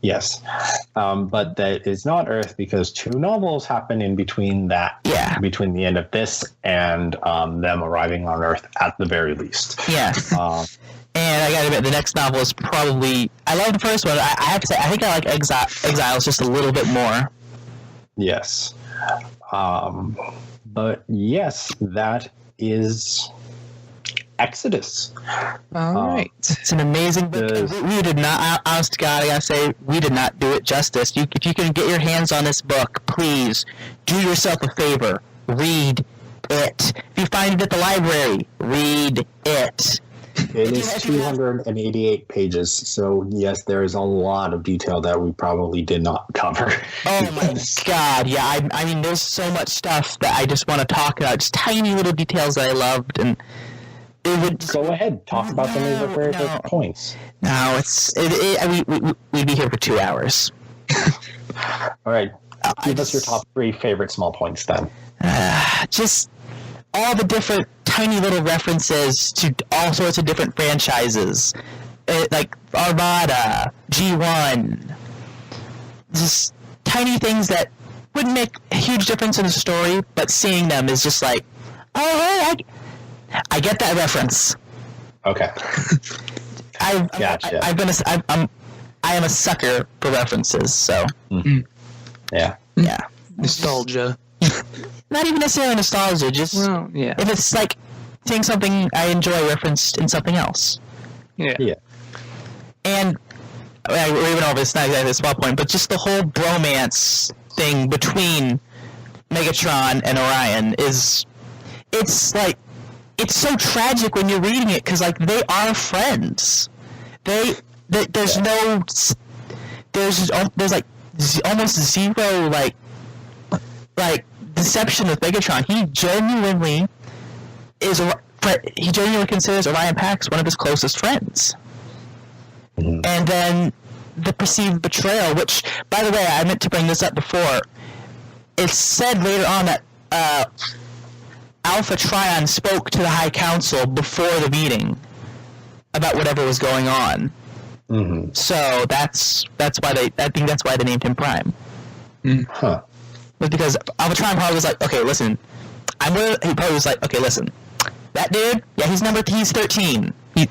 Yes. But that is not Earth because 2 novels happen in between that. Yeah. Between the end of this and them arriving on Earth at the very least. Yeah. And I gotta admit, the next novel is probably... I love the first one. I have to say, I think I like Exiles just a little bit more. Yes. But yes, that is Exodus. All right. It's an amazing book. We did not, honest to God, I gotta say, we did not do it justice. If you can get your hands on this book, please do yourself a favor. Read it. If you find it at the library, read it. It is 288 pages, so yes, there is a lot of detail that we probably did not cover. Oh my God, yeah. I mean, there's so much stuff that I just want to talk about. Just tiny little details that I loved, and it would Go ahead, talk about some of your favorite points. No, we'd be here for 2 hours. All right, give us your top 3 favorite small points then. Just all the different tiny little references to all sorts of different franchises, like Armada, G1. Just tiny things that wouldn't make a huge difference in the story, but seeing them is just like, oh, hey, I get that reference. Okay. Gotcha. I am a sucker for references, so. Mm-hmm. Yeah. Yeah. Nostalgia. Not even necessarily nostalgia, just yeah. if it's like seeing something I enjoy referenced in something else. Yeah. Yeah. And we're even over this, not exactly a small point, but just the whole bromance thing between Megatron and Orion it's so tragic when you're reading it because like they are friends. There's like almost zero like deception with Megatron. He genuinely considers Orion Pax one of his closest friends. Mm-hmm. And then the perceived betrayal, which, by the way, I meant to bring this up before. It's said later on that Alpha Trion spoke to the High Council before the meeting about whatever was going on. Mm-hmm. So that's why they named him Prime. Huh. Was because Alpha Trion probably was like, okay, listen, he probably was like, okay, listen, that dude, yeah, he's 13. He's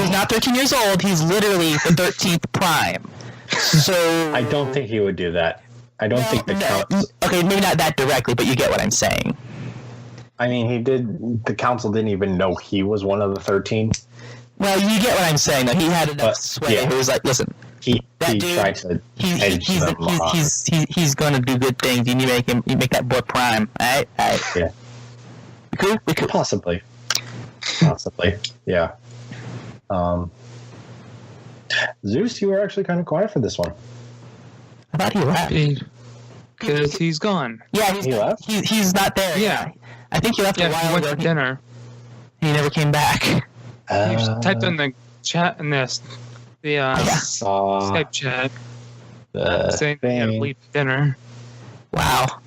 not 13 years old. He's literally the 13th Prime. So I don't think he would do that. I don't think the council. Okay, maybe not that directly, but you get what I'm saying. I mean, he did. The council didn't even know he was one of the 13. Well, you get what I'm saying. Though he had enough sway. Yeah. He was like, listen, He dude, tried to edge them on. he's going to do good things. You need to make that boy Prime. All right. Yeah. We could Possibly. Yeah. Zeus, you were actually kind of quiet for this one. I thought he left. Because he's gone. Yeah, He left? He's not there. Yeah. I think he left a Yeah, while he went ago. for dinner. He never came back. He just typed in the chat in the saw Skype chat the saying he had to thing. leave for dinner. Wow.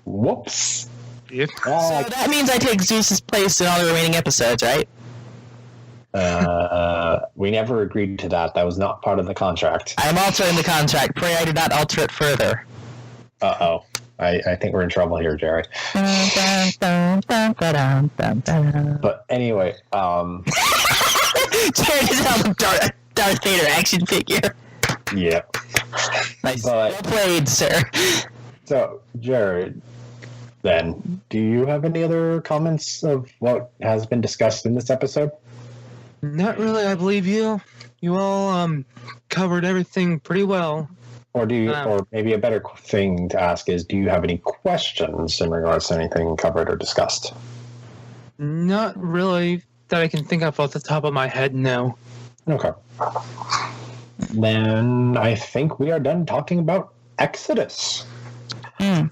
Whoops. Yep. So that means I take Zeus's place in all the remaining episodes, right? We never agreed to that. That was not part of the contract. I am altering the contract. Pray I do not alter it further. Uh-oh. I think we're in trouble here, Jerry. But anyway, Jerry is now Darth Vader action figure. yeah. Nice. But- Well played, sir. So, Jared, then, do you have any other comments of what has been discussed in this episode? Not really. I believe you all covered everything pretty well. Or do you, or maybe a better thing to ask is, do you have any questions in regards to anything covered or discussed? Not really that I can think of off the top of my head, no. Okay. Then I think we are done talking about Exodus. So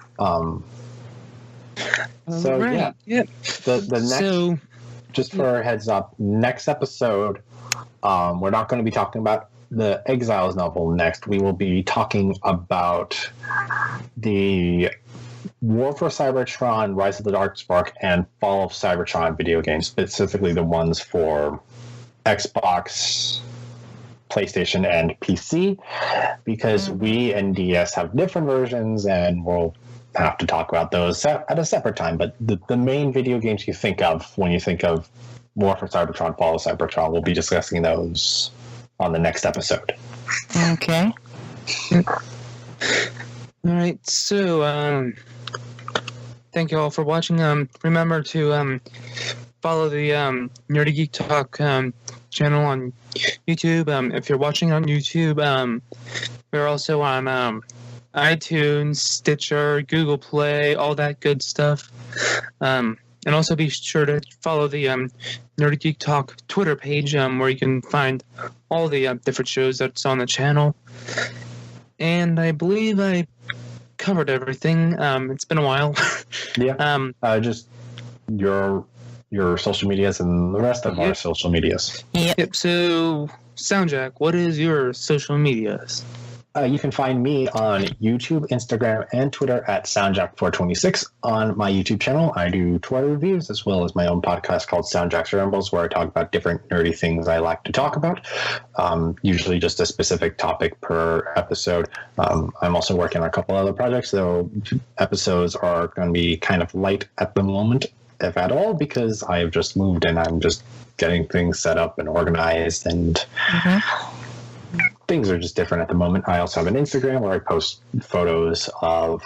Right. yeah, Yep. the next, So, just for a heads up, next episode, we're not going to be talking about the Exiles novel next. We will be talking about the War for Cybertron, Rise of the Dark Spark, and Fall of Cybertron video games, specifically the ones for Xbox, PlayStation, and PC, because Wii and DS have different versions, and we'll have to talk about those at a separate time. But the main video games you think of when you think of War for Cybertron, Fall of Cybertron, we'll be discussing those on the next episode. Okay. All right, so thank you all for watching. Remember to follow the Nerdy Geek Talk channel on YouTube. If you're watching on YouTube, we're also on iTunes, Stitcher, Google Play, all that good stuff. And also be sure to follow the Nerdy Geek Talk Twitter page, where you can find all the different shows that's on the channel. And I believe I covered everything. It's been a while. Yeah. Just your social medias and the rest of our social medias. Yep. So, SoundJack, what is your social medias? You can find me on YouTube, Instagram, and Twitter at SoundJack426. On my YouTube channel, I do toy reviews as well as my own podcast called SoundJack's Rambles, where I talk about different nerdy things I like to talk about, usually just a specific topic per episode. I'm also working on a couple other projects, though episodes are going to be kind of light at the moment, if at all, because I've just moved and I'm just getting things set up and organized, and things are just different at the moment. I also have an Instagram where I post photos of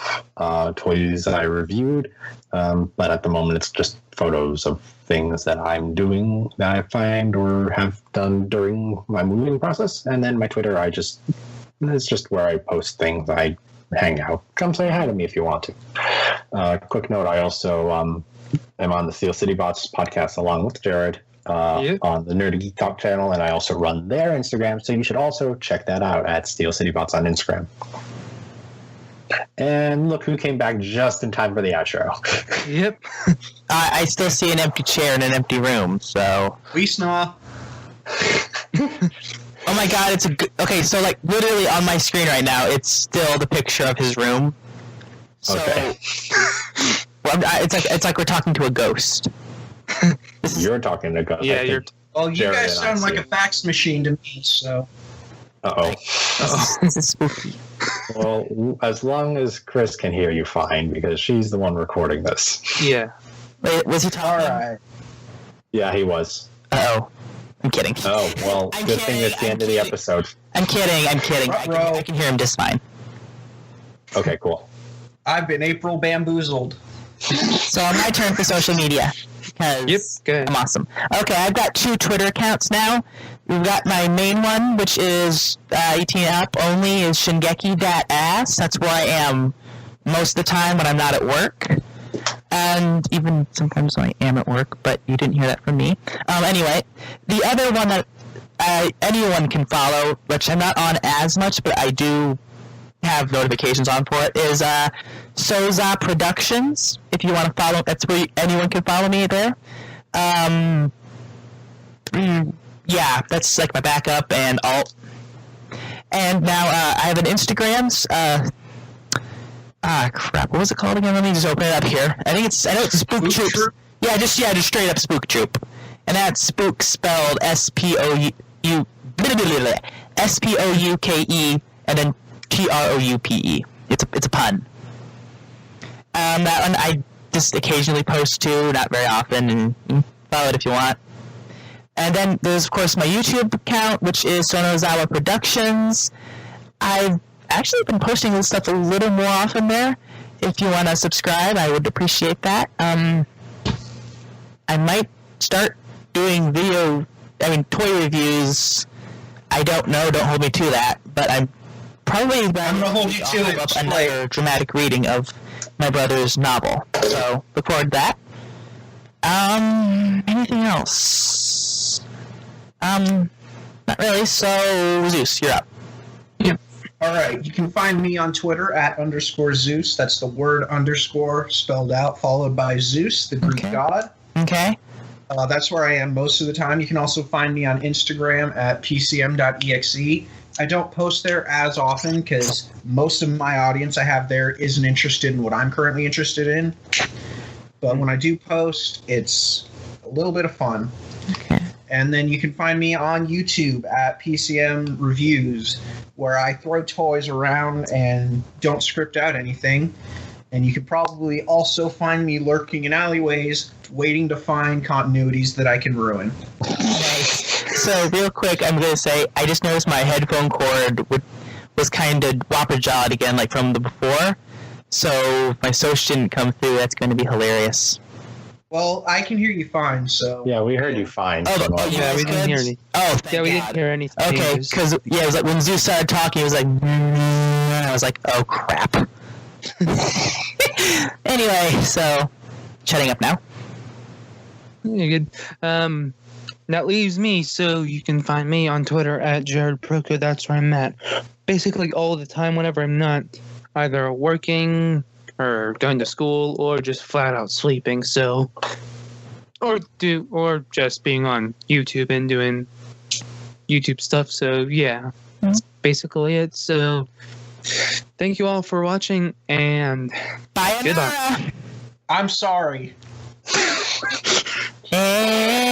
toys that I reviewed, but at the moment it's just photos of things that I'm doing that I find or have done during my moving process. And then my Twitter, it's just where I post things. I hang out. Come say hi to me if you want to. Quick note, I also am on the Steel City Bots podcast along with Jared. On the Nerdy Geek Talk channel, and I also run their Instagram, so you should also check that out at Steel City Bots on Instagram. And look who came back just in time for the outro. Yep. I still see an empty chair in an empty room, so... We snaw. Oh my god, it's a good... Okay, so, like, literally on my screen right now, it's still the picture of his room. So... Okay. Well, it's like we're talking to a ghost. You're talking to Gus. Yeah, you're... Well, you Jared guys sound like a fax machine to me, so... Uh-oh. This is spooky. Well, as long as Chris can hear you fine, because she's the one recording this. Yeah. Wait, was he talking? Alright. Yeah, he was. Uh-oh. I'm kidding. Oh, well, I'm good thing it's the end of the episode. I'm kidding. I can hear him just fine. Okay, cool. I've been April bamboozled. So my turn for social media. Because good. I'm awesome. Okay, I've got 2 Twitter accounts now. We've got my main one, which is 18 up only, is Shingeki.ass. That's where I am most of the time when I'm not at work. And even sometimes when I am at work, but you didn't hear that from me. Anyway, the other one that anyone can follow, which I'm not on as much, but I do have notifications on for it, is Soza Productions. If you want to follow, that's where anyone can follow me there. Yeah, that's like my backup and alt. And now I have an Instagram. Crap, what was it called again? Let me just open it up here. I know it's Spook Troop. Yeah, just straight up Spook Troop. And that's Spook spelled S-P-O-U-K-E and then T-R-O-U-P-E. It's a pun. That one I just occasionally post to, not very often, and you can follow it if you want. And then there's, of course, my YouTube account, which is Sonozawa Productions. I've actually been posting this stuff a little more often there. If you want to subscribe, I would appreciate that. I might start doing toy reviews. I don't know, don't hold me to that, but I'm probably going to hold you to it. Up another dramatic reading of my brother's novel. So, look forward to that. Anything else? Not really, so Zeus, you're up. Yep. Alright, you can find me on Twitter at _Zeus. That's the word _ spelled out, followed by Zeus, the Greek god. Okay. That's where I am most of the time. You can also find me on Instagram at pcm.exe. I don't post there as often because most of my audience I have there isn't interested in what I'm currently interested in. But when I do post, it's a little bit of fun. Okay. And then you can find me on YouTube at PCM Reviews, where I throw toys around and don't script out anything. And you can probably also find me lurking in alleyways, waiting to find continuities that I can ruin. Nice. So real quick, I'm going to say, I just noticed my headphone cord was kind of whopper-jawed again, like from the before. So if my Soch didn't come through, that's going to be hilarious. Well, I can hear you fine, so... Yeah, we heard you fine. Oh, Yeah, we didn't hear anything. Oh, thank Yeah, we God. didn't hear anything. Okay, It was- because it was like when Zeus started talking, it was like, I was like, oh crap. Anyway, so shutting up now. Yeah, good. That leaves me, so you can find me on Twitter at Jared Proco. That's where I'm at. Basically all the time whenever I'm not either working or going to school or just flat out sleeping. So, or just being on YouTube and doing YouTube stuff. So yeah, that's basically it. So thank you all for watching and Bye, goodbye. Anara. I'm sorry. And